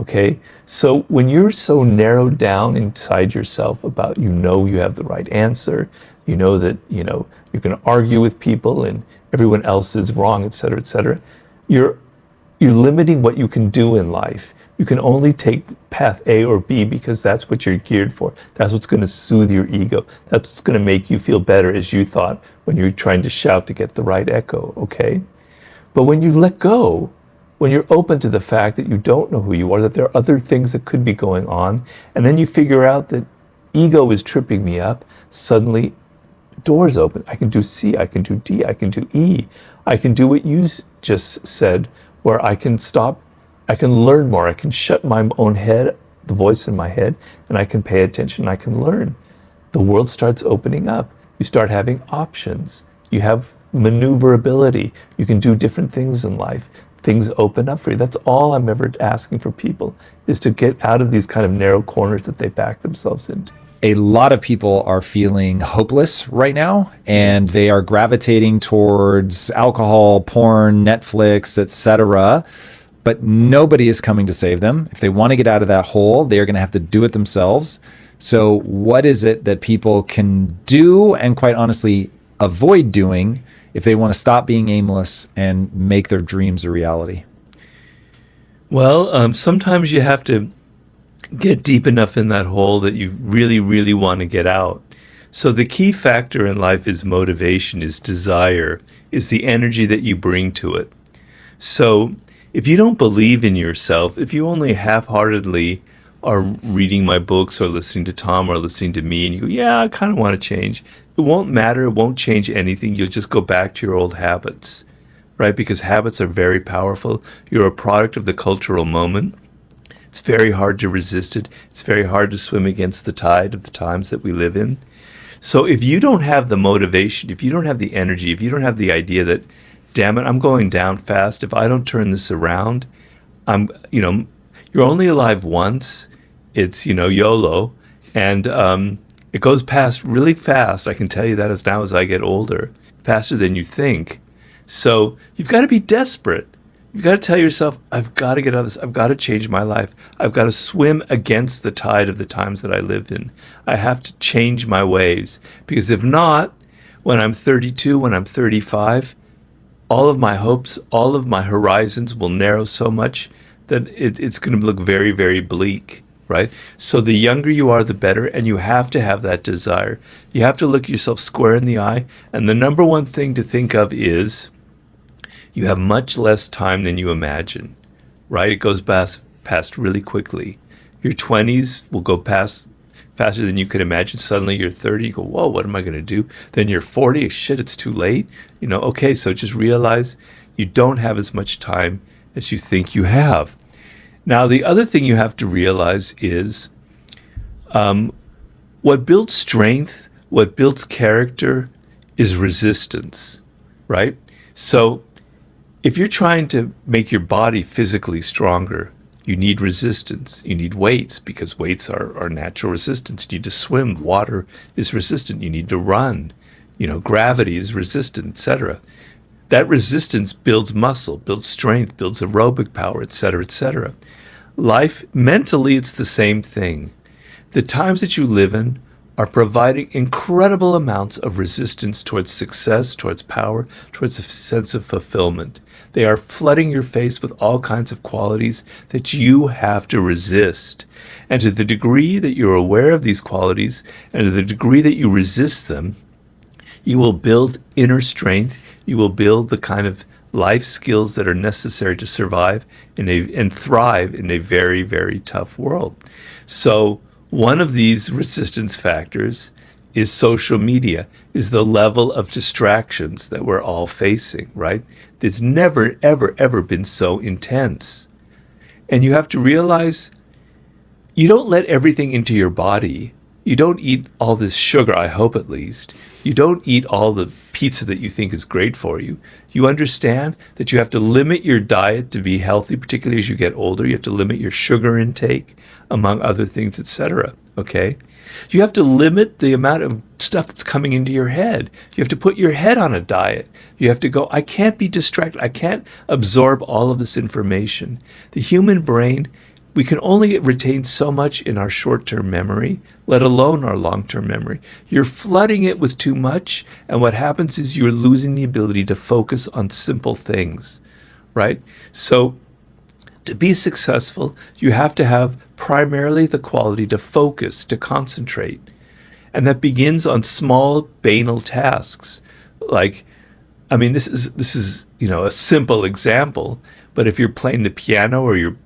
Okay? So when you're so narrowed down inside yourself about, you have the right answer, you know that, you can argue with people and everyone else is wrong, et cetera, you're limiting what you can do in life. You can only take path A or B because that's what you're geared for. That's what's going to soothe your ego. That's what's going to make you feel better, as you thought when you're trying to shout to get the right echo, okay? But when you let go, when you're open to the fact that you don't know who you are, that there are other things that could be going on, and then you figure out that ego is tripping me up, suddenly doors open. I can do C, I can do D, I can do E. I can do what you just said, where I can stop, I can learn more, I can shut my own head, the voice in my head, and I can pay attention, I can learn. The world starts opening up. You start having options. You have maneuverability. You can do different things in life. Things open up for you. That's all I'm ever asking for people, is to get out of these kind of narrow corners that they back themselves into. A lot of people are feeling hopeless right now, and they are gravitating towards alcohol, porn, Netflix, etc. But nobody is coming to save them. If they want to get out of that hole, they are going to have to do it themselves. So what is it that people can do, and quite honestly avoid doing, if they want to stop being aimless and make their dreams a reality? Well, sometimes you have to get deep enough in that hole that you really, really want to get out. So the key factor in life is motivation, is desire, is the energy that you bring to it. So if you don't believe in yourself, if you only half-heartedly are reading my books or listening to Tom or listening to me and you go, yeah, I kind of want to change, it won't matter. It won't change anything. You'll just go back to your old habits, right? Because habits are very powerful. You're a product of the cultural moment. It's very hard to resist it. It's very hard to swim against the tide of the times that we live in. So if you don't have the motivation, if you don't have the energy, if you don't have the idea that, damn it, I'm going down fast. If I don't turn this around, you're only alive once. It's, YOLO. And it goes past really fast. I can tell you that as I get older, faster than you think. So you've got to be desperate. You've got to tell yourself, I've got to get out of this. I've got to change my life. I've got to swim against the tide of the times that I live in. I have to change my ways. Because if not, when I'm 32, when I'm 35, all of my hopes, all of my horizons will narrow so much that it's going to look very, very bleak, right? So the younger you are, the better, and you have to have that desire. You have to look yourself square in the eye, and the number one thing to think of is you have much less time than you imagine, right? It goes past really quickly. Your 20s will go past faster than you could imagine. Suddenly you're 30, you go, whoa, what am I going to do? Then you're 40, shit, it's too late. Okay, so just realize you don't have as much time as you think you have. Now, the other thing you have to realize is what builds strength, what builds character is resistance, right? So if you're trying to make your body physically stronger, you need resistance. You need weights because weights are natural resistance. You need to swim. Water is resistant. You need to run. Gravity is resistant, etc. That resistance builds muscle, builds strength, builds aerobic power, etc., etc. Life, mentally, it's the same thing. The times that you live in are providing incredible amounts of resistance towards success, towards power, towards a sense of fulfillment. They are flooding your face with all kinds of qualities that you have to resist. And to the degree that you're aware of these qualities, and to the degree that you resist them, you will build inner strength. You will build the kind of life skills that are necessary to survive and thrive in a very, very tough world. So one of these resistance factors is social media, is the level of distractions that we're all facing, right? It's never, ever, ever been so intense. And you have to realize you don't let everything into your body. You don't eat all this sugar, I hope at least. You don't eat all the pizza that you think is great for you. You understand that you have to limit your diet to be healthy, particularly as you get older. You have to limit your sugar intake, among other things, etc. Okay? You have to limit the amount of stuff that's coming into your head. You have to put your head on a diet. You have to go, I can't be distracted. I can't absorb all of this information. The human brain, we can only retain so much in our short-term memory, let alone our long-term memory. You're flooding it with too much, and what happens is you're losing the ability to focus on simple things, right? So to be successful, you have to have primarily the quality to focus, to concentrate. And that begins on small, banal tasks. Like, this is a simple example, but if you're playing the piano or you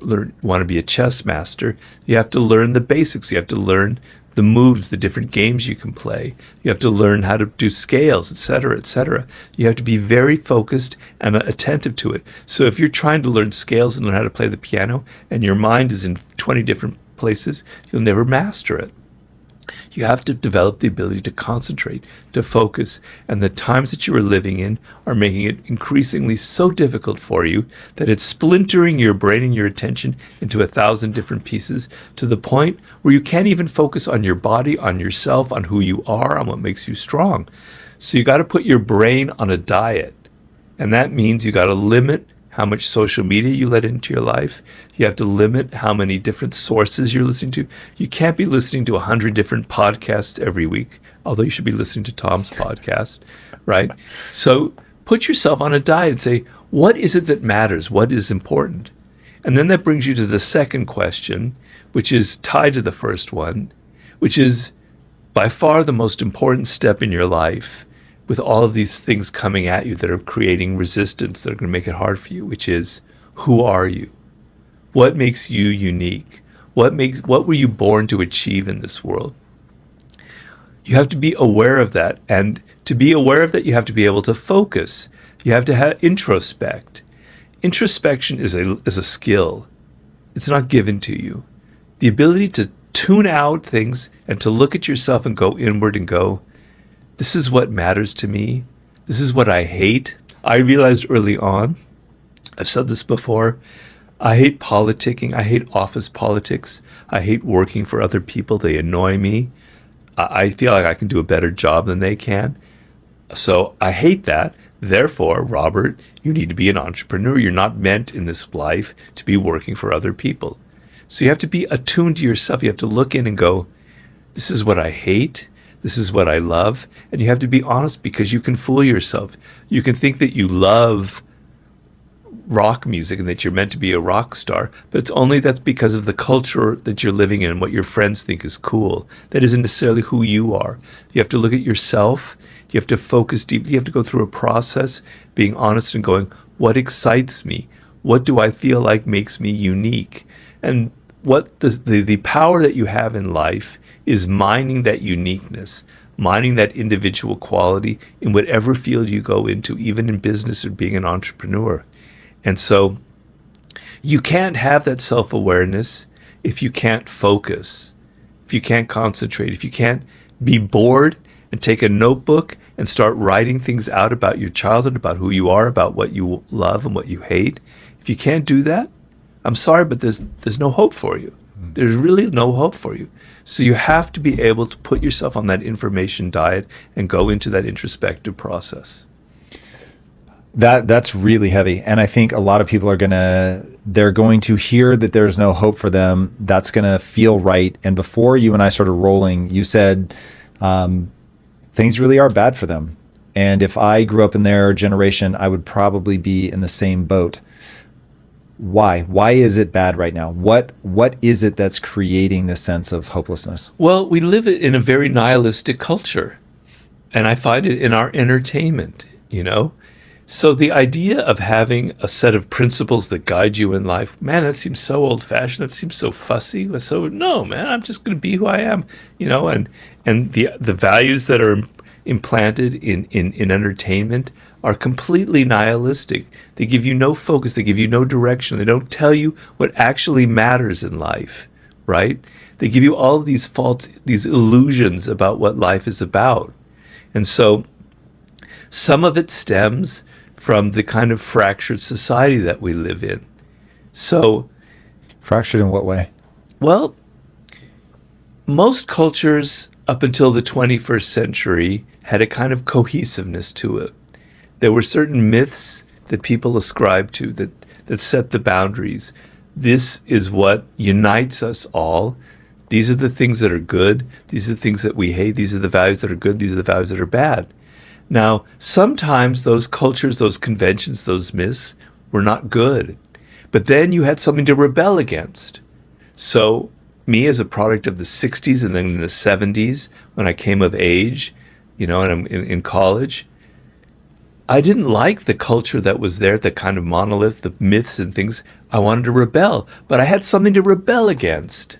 want to be a chess master, you have to learn the basics. You have to learn the moves, the different games you can play. You have to learn how to do scales, etc., etc. You have to be very focused and attentive to it. So if you're trying to learn scales and learn how to play the piano and your mind is in 20 different places, you'll never master it. You have to develop the ability to concentrate, to focus, and the times that you are living in are making it increasingly so difficult for you that it's splintering your brain and your attention into 1,000 different pieces to the point where you can't even focus on your body, on yourself, on who you are, on what makes you strong. So you got to put your brain on a diet, and that means you got to limit how much social media you let into your life. You have to limit how many different sources you're listening to. You can't be listening to 100 different podcasts every week, although you should be listening to Tom's podcast, right? So put yourself on a diet and say, what is it that matters? What is important? And then that brings you to the second question, which is tied to the first one, which is by far the most important step in your life, with all of these things coming at you that are creating resistance, that are going to make it hard for you, which is, who are you? What makes you unique? What were you born to achieve in this world? You have to be aware of that. And to be aware of that, you have to be able to focus. You have to introspect. Introspection is a skill. It's not given to you. The ability to tune out things and to look at yourself and go inward and go, this is what matters to me. This is what I hate. I realized early on, I've said this before, I hate politicking. I hate office politics. I hate working for other people. They annoy me. I feel like I can do a better job than they can. So I hate that. Therefore, Robert, you need to be an entrepreneur. You're not meant in this life to be working for other people. So you have to be attuned to yourself. You have to look in and go, this is what I hate. This is what I love. And you have to be honest, because you can fool yourself. You can think that you love rock music and that you're meant to be a rock star, but that's because of the culture that you're living in and what your friends think is cool. That isn't necessarily who you are. You have to look at yourself. You have to focus deeply. You have to go through a process, being honest and going, what excites me? What do I feel like makes me unique? And what the power that you have in life is mining that uniqueness, mining that individual quality in whatever field you go into, even in business or being an entrepreneur. And so you can't have that self-awareness if you can't focus, if you can't concentrate, if you can't be bored and take a notebook and start writing things out about your childhood, about who you are, about what you love and what you hate. If you can't do that, I'm sorry, but there's no hope for you. There's really no hope for you. So you have to be able to put yourself on that information diet and go into that introspective process. That's really heavy. And I think a lot of people they're going to hear that there's no hope for them. That's going to feel right. And before you and I started rolling, you said things really are bad for them. And if I grew up in their generation, I would probably be in the same boat. Why? Why is it bad right now? What is it that's creating this sense of hopelessness? Well, we live in a very nihilistic culture. And I find it in our entertainment, So the idea of having a set of principles that guide you in life, man, that seems so old-fashioned. That seems so fussy. So no, man, I'm just going to be who I am, and the values that are implanted in entertainment are completely nihilistic. They give you no focus. They give you no direction. They don't tell you what actually matters in life, right? They give you all of these these illusions about what life is about. And so some of it stems from the kind of fractured society that we live in. So, fractured in what way? Well, most cultures up until the 21st century had a kind of cohesiveness to it. There were certain myths that people ascribed to that set the boundaries. This is what unites us all. These are the things that are good. These are the things that we hate. These are the values that are good. These are the values that are bad. Now, sometimes those cultures, those conventions, those myths were not good. But then you had something to rebel against. So me, as a product of the 60s and then in the 70s, when I came of age, and I'm in college, I didn't like the culture that was there, the kind of monolith, the myths and things. I wanted to rebel, but I had something to rebel against.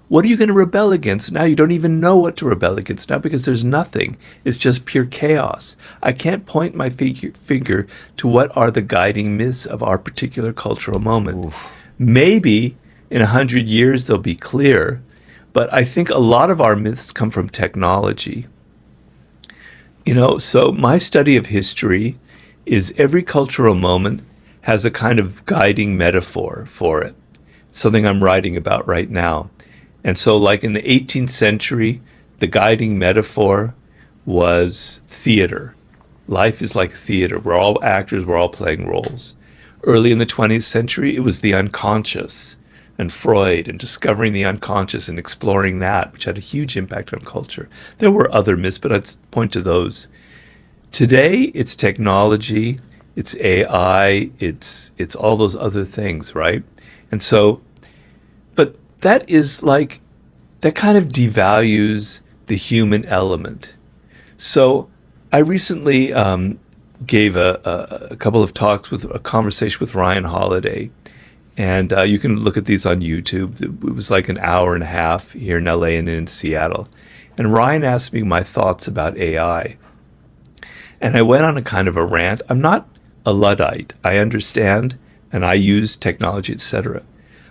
What are you going to rebel against now? You don't even know what to rebel against now because there's nothing. It's just pure chaos. I can't point my finger to what are the guiding myths of our particular cultural moment. Oof. Maybe in 100 years they'll be clear, but I think a lot of our myths come from technology. So my study of history is every cultural moment has a kind of guiding metaphor for it, something I'm writing about right now. And so like in the 18th century, the guiding metaphor was theater. Life is like theater. We're all actors. We're all playing roles. Early in the 20th century, it was the unconscious and Freud and discovering the unconscious and exploring that, which had a huge impact on culture. There were other myths, but I'd point to those. Today, it's technology, it's AI, it's all those other things, right? And so, but that is like, that kind of devalues the human element. So I recently gave a couple of talks with a conversation with Ryan Holiday, and you can look at these on YouTube. It was like an hour and a half here in LA and in Seattle. And Ryan asked me my thoughts about AI. And I went on a kind of a rant. I'm not a Luddite. I understand, and I use technology, etc.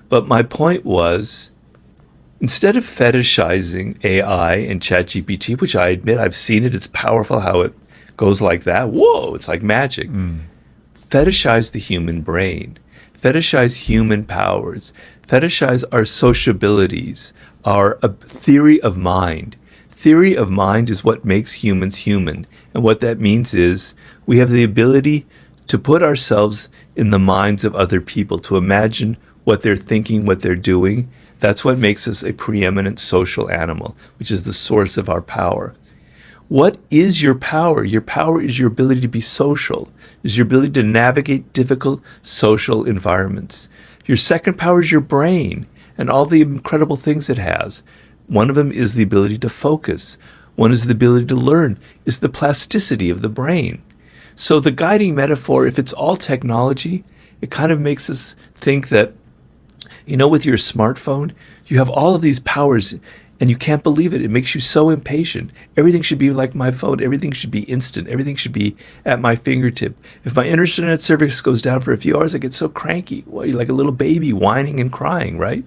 But my point was, instead of fetishizing AI and ChatGPT, which I admit I've seen it, it's powerful how it goes like that. Whoa, it's like magic. Fetishize the human brain. Fetishize human powers. Fetishize our sociabilities, our theory of mind. Theory of mind is what makes humans human. And what that means is we have the ability to put ourselves in the minds of other people, to imagine what they're thinking, what they're doing. That's what makes us a preeminent social animal, which is the source of our power. What is your power? Your power is your ability to be social, is your ability to navigate difficult social environments. Your second power is your brain and all the incredible things it has. One of them is the ability to focus. One is the ability to learn, is the plasticity of the brain. So the guiding metaphor, if it's all technology, it kind of makes us think that, you know, with your smartphone, you have all of these powers and you can't believe it. It makes you so impatient. Everything should be like my phone. Everything should be instant. Everything should be at my fingertip. If my internet service goes down for a few hours, I get so cranky. Well, you're like a little baby whining and crying, right?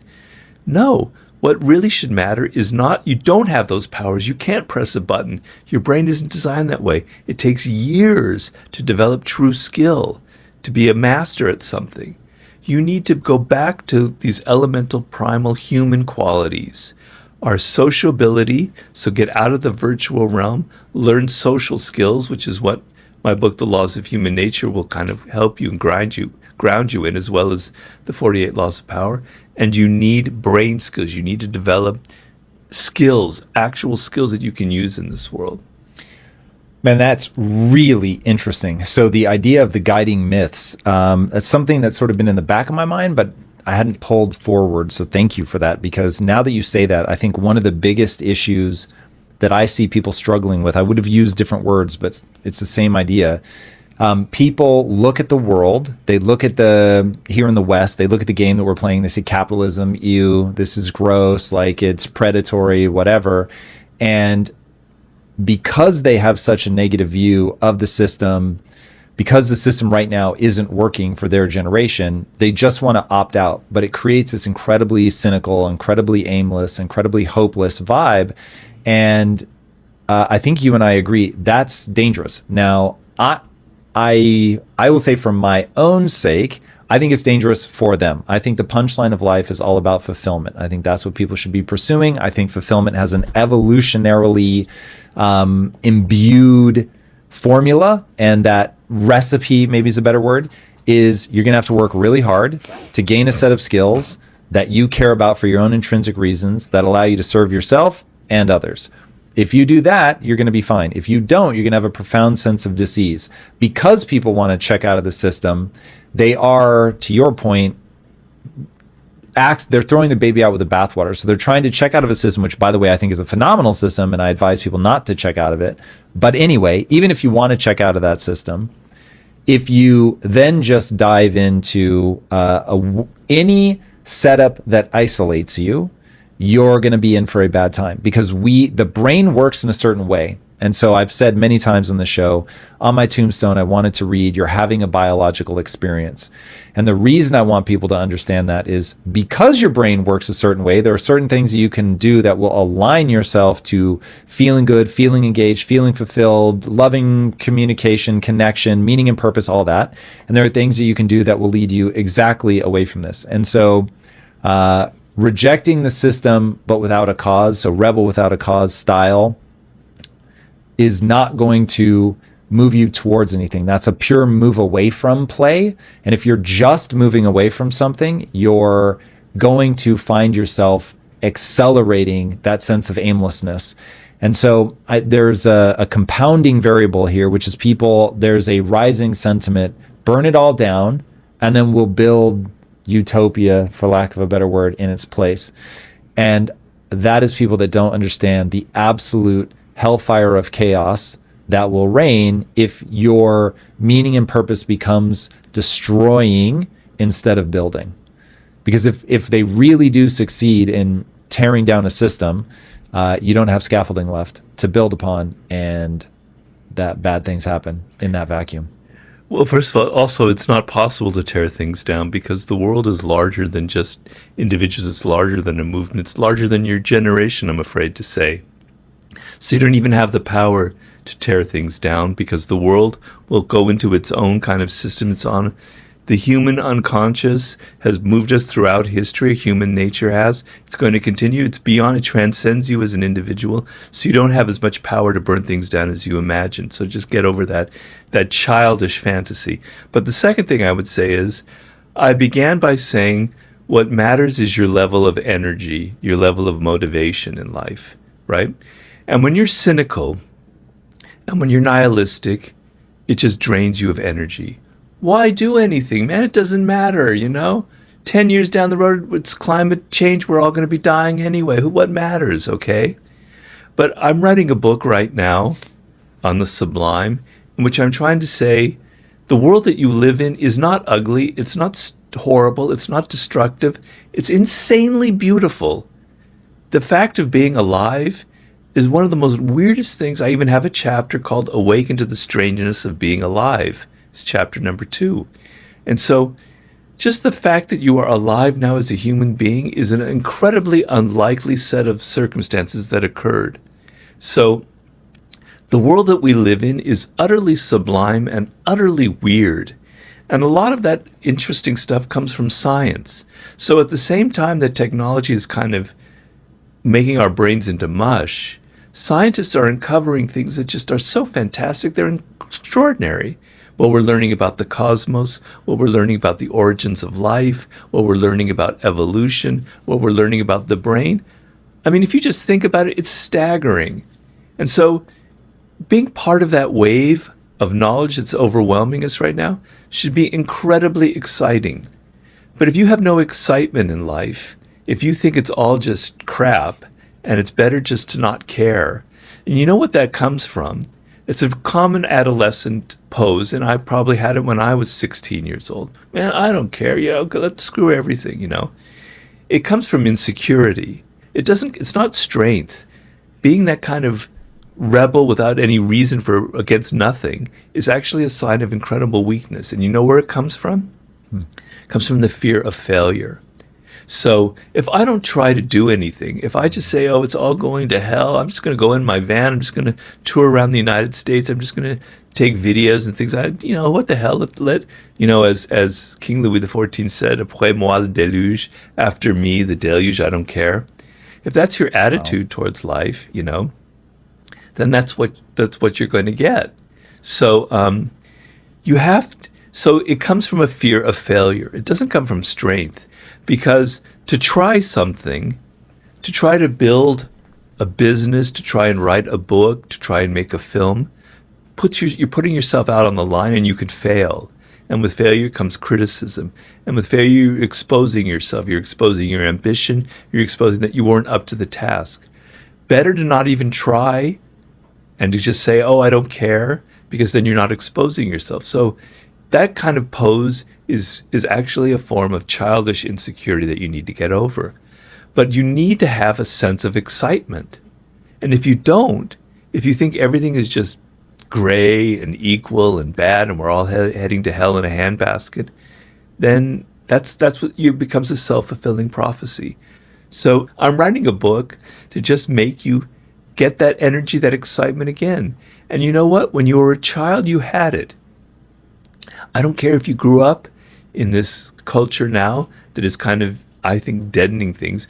No. What really should matter is not, you don't have those powers. You can't press a button. Your brain isn't designed that way. It takes years to develop true skill, to be a master at something. You need to go back to these elemental primal human qualities. Our sociability, so get out of the virtual realm, learn social skills, which is what my book, The Laws of Human Nature, will kind of help you and ground you in, as well as the 48 Laws of Power. And you need brain skills. You need to develop skills, actual skills that you can use in this world. Man, that's really interesting. So the idea of the guiding myths, that's something that's sort of been in the back of my mind, but I hadn't pulled forward. So thank you for that, because now that you say that, I think one of the biggest issues that I see people struggling with, I would have used different words, but it's the same idea. People look at the world, they look at here in the West, they look at the game that we're playing, they say capitalism, ew, this is gross, like it's predatory, whatever. And because they have such a negative view of the system, because the system right now isn't working for their generation, they just want to opt out. But it creates this incredibly cynical, incredibly aimless, incredibly hopeless vibe. And I think you and I agree that's dangerous. Now, I will say, for my own sake, I think it's dangerous for them. I think the punchline of life is all about fulfillment. I think that's what people should be pursuing. I think fulfillment has an evolutionarily imbued formula, and that recipe, maybe is a better word, is you're going to have to work really hard to gain a set of skills that you care about for your own intrinsic reasons that allow you to serve yourself and others. If you do that, you're going to be fine. If you don't, you're going to have a profound sense of disease. Because people want to check out of the system, they are, to your point, they're throwing the baby out with the bathwater. So they're trying to check out of a system, which, by the way, I think is a phenomenal system, and I advise people not to check out of it. But anyway, even if you want to check out of that system, if you then just dive into any setup that isolates you, you're going to be in for a bad time, because the brain works in a certain way. And so I've said many times on the show, on my tombstone, I wanted to read, "You're having a biological experience." And the reason I want people to understand that is because your brain works a certain way, there are certain things that you can do that will align yourself to feeling good, feeling engaged, feeling fulfilled, loving communication, connection, meaning and purpose, all that. And there are things that you can do that will lead you exactly away from this. And so, rejecting the system, but without a cause, so rebel without a cause style, is not going to move you towards anything. That's a pure move away from play. And if you're just moving away from something, you're going to find yourself accelerating that sense of aimlessness. And so there's a compounding variable here, which is there's a rising sentiment, burn it all down, and then we'll build utopia, for lack of a better word, in its place. And that is people that don't understand the absolute hellfire of chaos that will reign if your meaning and purpose becomes destroying instead of building. Because if they really do succeed in tearing down a system, you don't have scaffolding left to build upon, and that bad things happen in that vacuum. Well, first of all, also, it's not possible to tear things down because the world is larger than just individuals. It's larger than a movement. It's larger than your generation, I'm afraid to say. So you don't even have the power to tear things down because the world will go into its own kind of system. It's on the human unconscious has moved us throughout history. Human nature has. It's going to continue. It's beyond. It transcends you as an individual. So you don't have as much power to burn things down as you imagine. So just get over that childish fantasy. But the second thing I would say is, I began by saying what matters is your level of energy, your level of motivation in life, right? And when you're cynical and when you're nihilistic, it just drains you of energy. Why do anything, man? It doesn't matter, 10 years down the road, it's climate change. We're all going to be dying anyway. What matters, okay? But I'm writing a book right now on the sublime, in which I'm trying to say the world that you live in is not ugly. It's not horrible. It's not destructive. It's insanely beautiful. The fact of being alive is one of the most weirdest things. I even have a chapter called Awaken to the Strangeness of Being Alive. It's chapter number 2. And so just the fact that you are alive now as a human being is an incredibly unlikely set of circumstances that occurred. So the world that we live in is utterly sublime and utterly weird. And a lot of that interesting stuff comes from science. So at the same time that technology is kind of making our brains into mush, scientists are uncovering things that just are so fantastic. They're extraordinary. What we're learning about the cosmos, what we're learning about the origins of life, what we're learning about evolution, what we're learning about the brain. I mean, if you just think about it, it's staggering. And so being part of that wave of knowledge that's overwhelming us right now should be incredibly exciting. But if you have no excitement in life, if you think it's all just crap and it's better just to not care, and you know what that comes from? It's a common adolescent pose, and I probably had it when I was 16 years old. Man, I don't care, let's screw everything, It comes from insecurity. It's not strength. Being that kind of rebel without any reason against nothing is actually a sign of incredible weakness. And you know where it comes from? It comes from the fear of failure. So if I don't try to do anything, if I just say, it's all going to hell, I'm just going to go in my van, I'm just going to tour around the United States, I'm just going to take videos and things. What the hell? As King Louis XIV said, après moi le déluge, after me the deluge, I don't care. If that's your attitude towards life, then that's what you're going to get. So so it comes from a fear of failure. It doesn't come from strength. Because to try something, to try to build a business, to try and write a book, to try and make a film, you're putting yourself out on the line, and you could fail. And with failure comes criticism. And with failure, you're exposing yourself. You're exposing your ambition. You're exposing that you weren't up to the task. Better to not even try and to just say, I don't care, because then you're not exposing yourself. So that kind of pose is actually a form of childish insecurity that you need to get over. But you need to have a sense of excitement. And if you don't, if you think everything is just gray and equal and bad and we're all heading to hell in a handbasket, then that's what becomes a self-fulfilling prophecy. So I'm writing a book to just make you get that energy, that excitement again. And you know what? When you were a child, you had it. I don't care if you grew up in this culture now that is kind of, I think, deadening things.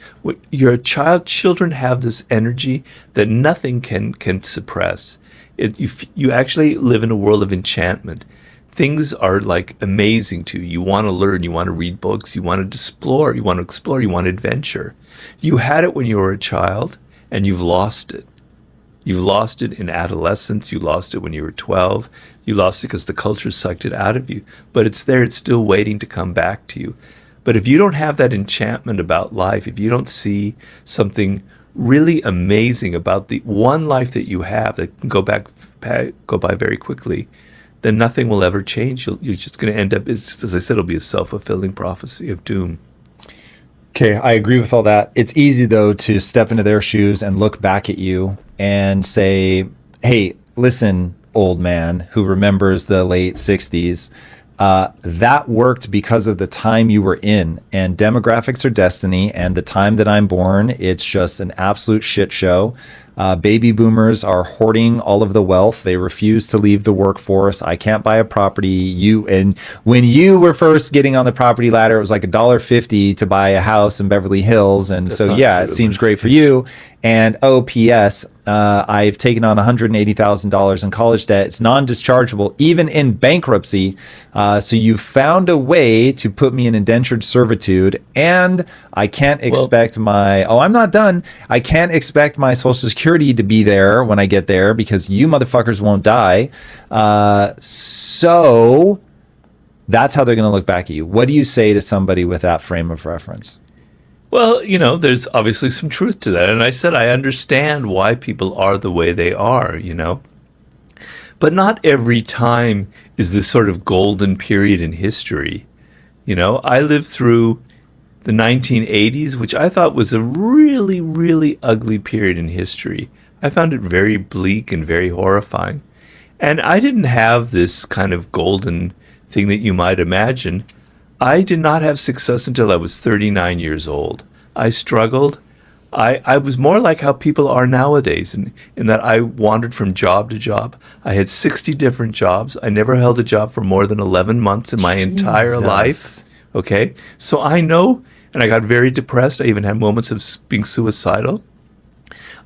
You're a child. Children have this energy that nothing can suppress. You actually live in a world of enchantment. Things are like amazing to you. You want to learn. You want to read books. You want to explore. You want adventure. You had it when you were a child, and you've lost it. You lost it in adolescence. You lost it when you were 12. You lost it because the culture sucked it out of you. But it's there. It's still waiting to come back to you. But if you don't have that enchantment about life, if you don't see something really amazing about the one life that you have that can go by very quickly, then nothing will ever change. You're just going to end up, as I said, it'll be a self-fulfilling prophecy of doom. Okay, I agree with all that. It's easy, though, to step into their shoes and look back at you and say, hey, listen, old man who remembers the late 60s, that worked because of the time you were in, and demographics are destiny, and the time that I'm born, it's just an absolute shit show. Baby boomers are hoarding all of the wealth. They refuse to leave the workforce. I can't buy a property. And when you were first getting on the property ladder, it was like $1.50 to buy a house in Beverly Hills. And That's so, not yeah, true. it seems great for you. And P.S., I've taken on $180,000 in college debt. It's non-dischargeable, even in bankruptcy. So you found a way to put me in indentured servitude, and I can't expect I'm not done. I can't expect my Social Security to be there when I get there because you motherfuckers won't die. So that's how they're going to look back at you. What do you say to somebody with that frame of reference? Well, there's obviously some truth to that. And I said, I understand why people are the way they are, But not every time is this sort of golden period in history. I lived through the 1980s, which I thought was a really, really ugly period in history. I found it very bleak and very horrifying. And I didn't have this kind of golden thing that you might imagine. I did not have success until I was 39 years old. I struggled. I was more like how people are nowadays in that I wandered from job to job. I had 60 different jobs. I never held a job for more than 11 months in my entire life. Okay? So I know, and I got very depressed. I even had moments of being suicidal.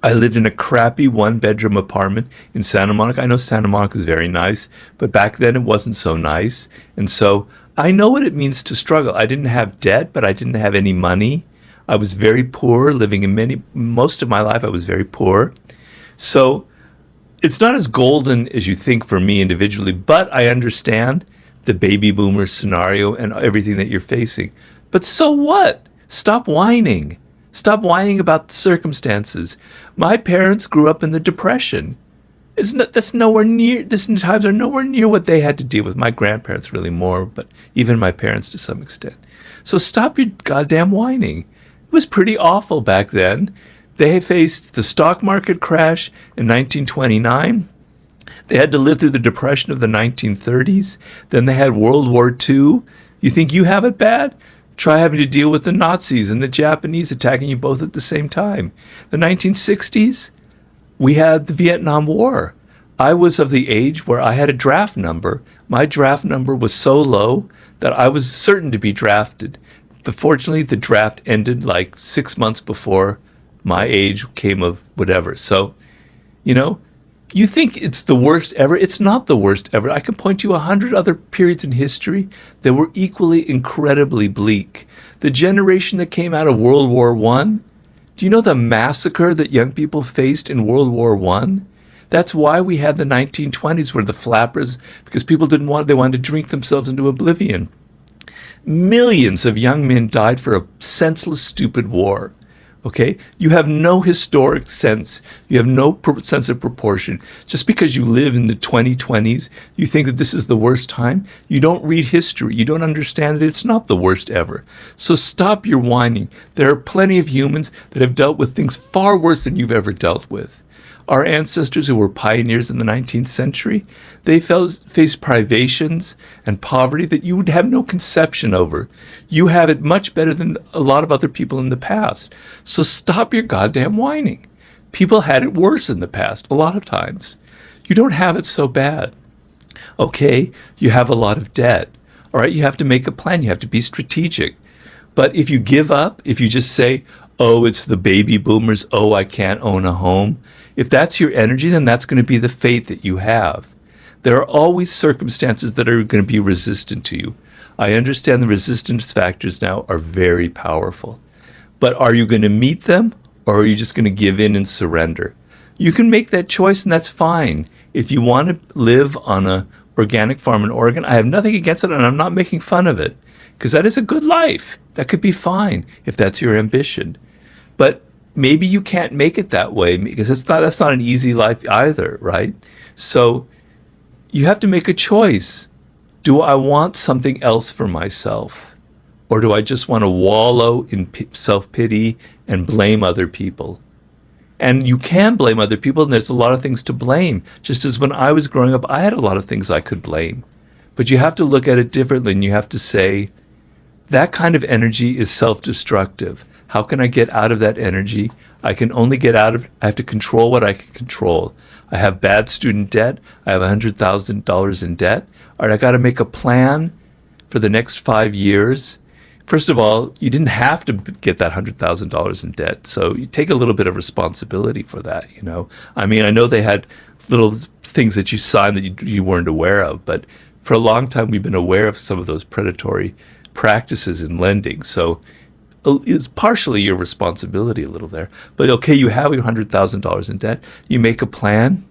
I lived in a crappy one-bedroom apartment in Santa Monica. I know Santa Monica is very nice, but back then it wasn't so nice. And so I know what it means to struggle. I didn't have debt, but I didn't have any money. I was very poor, living in most of my life I was very poor. So it's not as golden as you think for me individually, but I understand the baby boomer scenario and everything that you're facing. But so what? Stop whining. Stop whining about the circumstances. My parents grew up in the Depression. That's nowhere near, these times are nowhere near what they had to deal with. My grandparents really more, but even my parents to some extent. So stop your goddamn whining. It was pretty awful back then. They faced the stock market crash in 1929. They had to live through the Depression of the 1930s. Then they had World War II. You think you have it bad? Try having to deal with the Nazis and the Japanese attacking you both at the same time. The 1960s, we had the Vietnam War. I was of the age where I had a draft number. My draft number was so low that I was certain to be drafted. But fortunately, the draft ended like 6 months before my age came of whatever. So, you think it's the worst ever. It's not the worst ever. I can point you 100 other periods in history that were equally incredibly bleak. The generation that came out of World War I, do you know the massacre that young people faced in World War I? That's why we had the 1920s where the flappers, because people they wanted to drink themselves into oblivion. Millions of young men died for a senseless, stupid war. Okay? You have no historic sense. You have no sense of proportion. Just because you live in the 2020s, you think that this is the worst time. You don't read history. You don't understand that it's not the worst ever. So stop your whining. There are plenty of humans that have dealt with things far worse than you've ever dealt with. Our ancestors who were pioneers in the 19th century, they faced privations and poverty that you would have no conception over. You have it much better than a lot of other people in the past. So stop your goddamn whining. People had it worse in the past, a lot of times. You don't have it so bad. Okay, you have a lot of debt. All right, you have to make a plan. You have to be strategic. But if you give up, if you just say, oh, it's the baby boomers, oh, I can't own a home, if that's your energy, then that's going to be the fate that you have. There are always circumstances that are going to be resistant to you. I understand the resistance factors now are very powerful. But are you going to meet them, or are you just going to give in and surrender? You can make that choice, and that's fine. If you want to live on a organic farm in Oregon, I have nothing against it, and I'm not making fun of it, because that is a good life. That could be fine if that's your ambition. But maybe you can't make it that way, because that's not an easy life either, right? So you have to make a choice. Do I want something else for myself? Or do I just want to wallow in self-pity and blame other people? And you can blame other people, and there's a lot of things to blame. Just as when I was growing up, I had a lot of things I could blame. But you have to look at it differently, and you have to say, that kind of energy is self-destructive. How can I get out of that energy? I can only get out of it. I have to control what I can control. I have bad student debt. I have $100,000 in debt. All right, I got to make a plan for the next 5 years. First of all, you didn't have to get that $100,000 in debt, so you take a little bit of responsibility for that. I mean, I know they had little things that you signed that you weren't aware of, but for a long time we've been aware of some of those predatory practices in lending. So it's partially your responsibility a little there. But okay, you have your $100,000 in debt. You make a plan.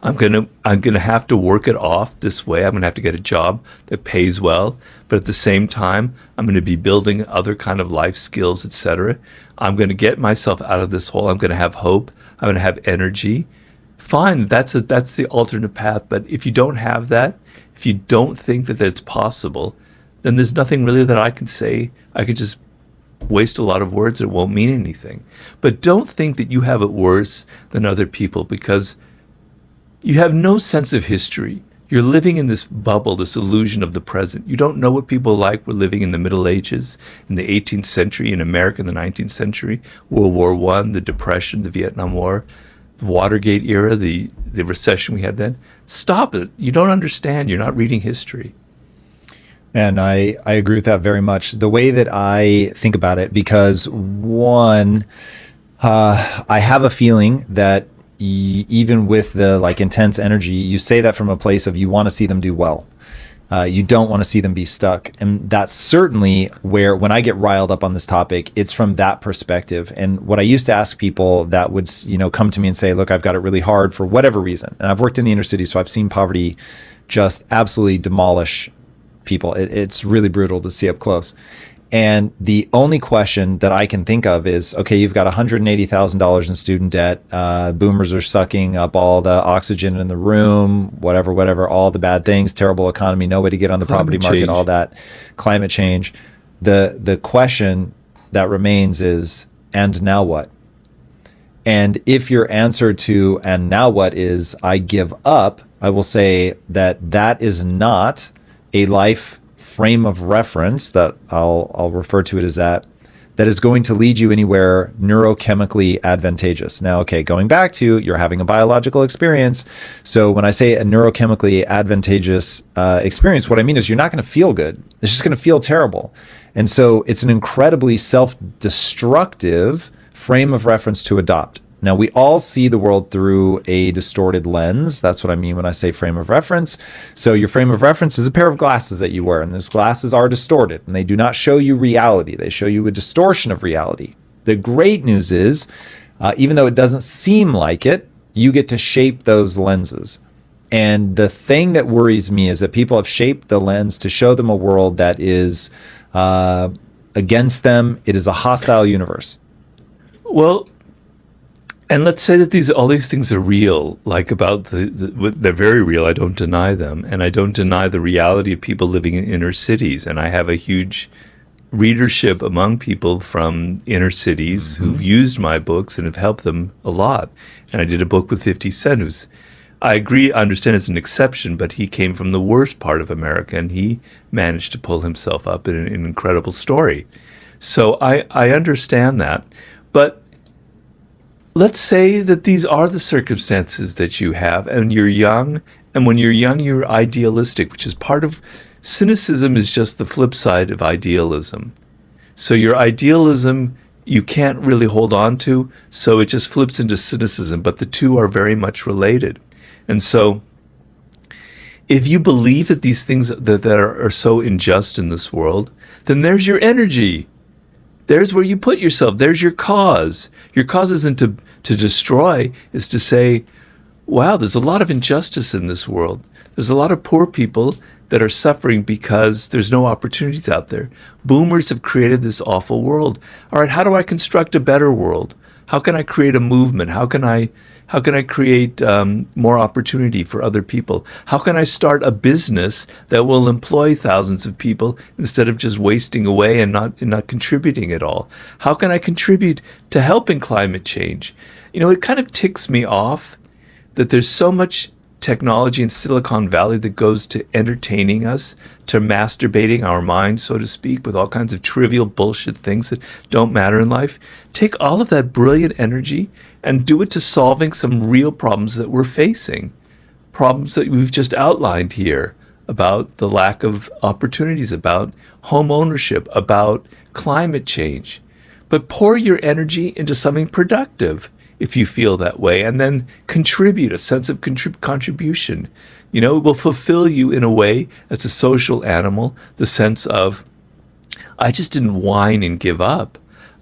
I'm gonna have to work it off this way. I'm gonna have to get a job that pays well, but at the same time, I'm gonna be building other kind of life skills, etc. I'm gonna get myself out of this hole. I'm gonna have hope. I'm gonna have energy. Fine, that's the alternate path. But if you don't have that, if you don't think that it's possible, then there's nothing really that I can say. I could just waste a lot of words that won't mean anything. But don't think that you have it worse than other people, because you have no sense of history. You're living in this bubble, this illusion of the present. You don't know what people like were living in the Middle Ages, in the 18th century, in America in the 19th century, World War I, the Depression, the Vietnam War, the Watergate era, the recession we had then. Stop it. You don't understand. You're not reading history. And I agree with that very much. The way that I think about it, because one, I have a feeling that even with the intense energy, you say that from a place of you want to see them do well. You don't want to see them be stuck. And that's certainly where, when I get riled up on this topic, it's from that perspective. And what I used to ask people that would, come to me and say, look, I've got it really hard for whatever reason. And I've worked in the inner city, so I've seen poverty just absolutely demolish people. It's really brutal to see up close. And the only question that I can think of is, okay, you've got $180,000 in student debt. Boomers are sucking up all the oxygen in the room, whatever, all the bad things, terrible economy, no way to get on the property market, all that, climate change. The question that remains is, and now what? And if your answer to, and now what, is, I give up, I will say that is not a life frame of reference, that I'll refer to it as that is going to lead you anywhere neurochemically advantageous. Now, okay, going back to, you're having a biological experience. So when I say a neurochemically advantageous experience, what I mean is you're not going to feel good. It's just going to feel terrible. And so it's an incredibly self-destructive frame of reference to adopt. Now, we all see the world through a distorted lens. That's what I mean when I say frame of reference. So your frame of reference is a pair of glasses that you wear, and those glasses are distorted, and they do not show you reality. They show you a distortion of reality. The great news is, even though it doesn't seem like it, you get to shape those lenses. And the thing that worries me is that people have shaped the lens to show them a world that is against them. It is a hostile universe. Well, and let's say that all these things are real, they're very real. I don't deny them. And I don't deny the reality of people living in inner cities. And I have a huge readership among people from inner cities who've used my books and have helped them a lot. And I did a book with 50 Cent, who's, I understand it's an exception, but he came from the worst part of America, and he managed to pull himself up in an incredible story. So I understand that. But let's say that these are the circumstances that you have, and you're young, and when you're young, you're idealistic, which is part of cynicism, is just the flip side of idealism. So your idealism you can't really hold on to, so it just flips into cynicism, but the two are very much related. And so if you believe that these things that are so unjust in this world, then there's your energy. There's where you put yourself. There's your cause. Your cause isn't to destroy, is to say, wow, there's a lot of injustice in this world. There's a lot of poor people that are suffering because there's no opportunities out there. Boomers have created this awful world. All right, how do I construct a better world? How can I create a movement? How can I create more opportunity for other people? How can I start a business that will employ thousands of people instead of just wasting away and not contributing at all? How can I contribute to helping climate change? You know, it kind of ticks me off that there's so much technology in Silicon Valley that goes to entertaining us, to masturbating our minds, so to speak, with all kinds of trivial bullshit things that don't matter in life. Take all of that brilliant energy and do it to solving some real problems that we're facing. Problems that we've just outlined here about the lack of opportunities, about home ownership, about climate change. But pour your energy into something productive if you feel that way, and then contribute, a sense of contribution. You know, it will fulfill you in a way as a social animal, the sense of, I just didn't whine and give up.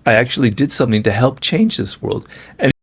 I actually did something to help change this world. And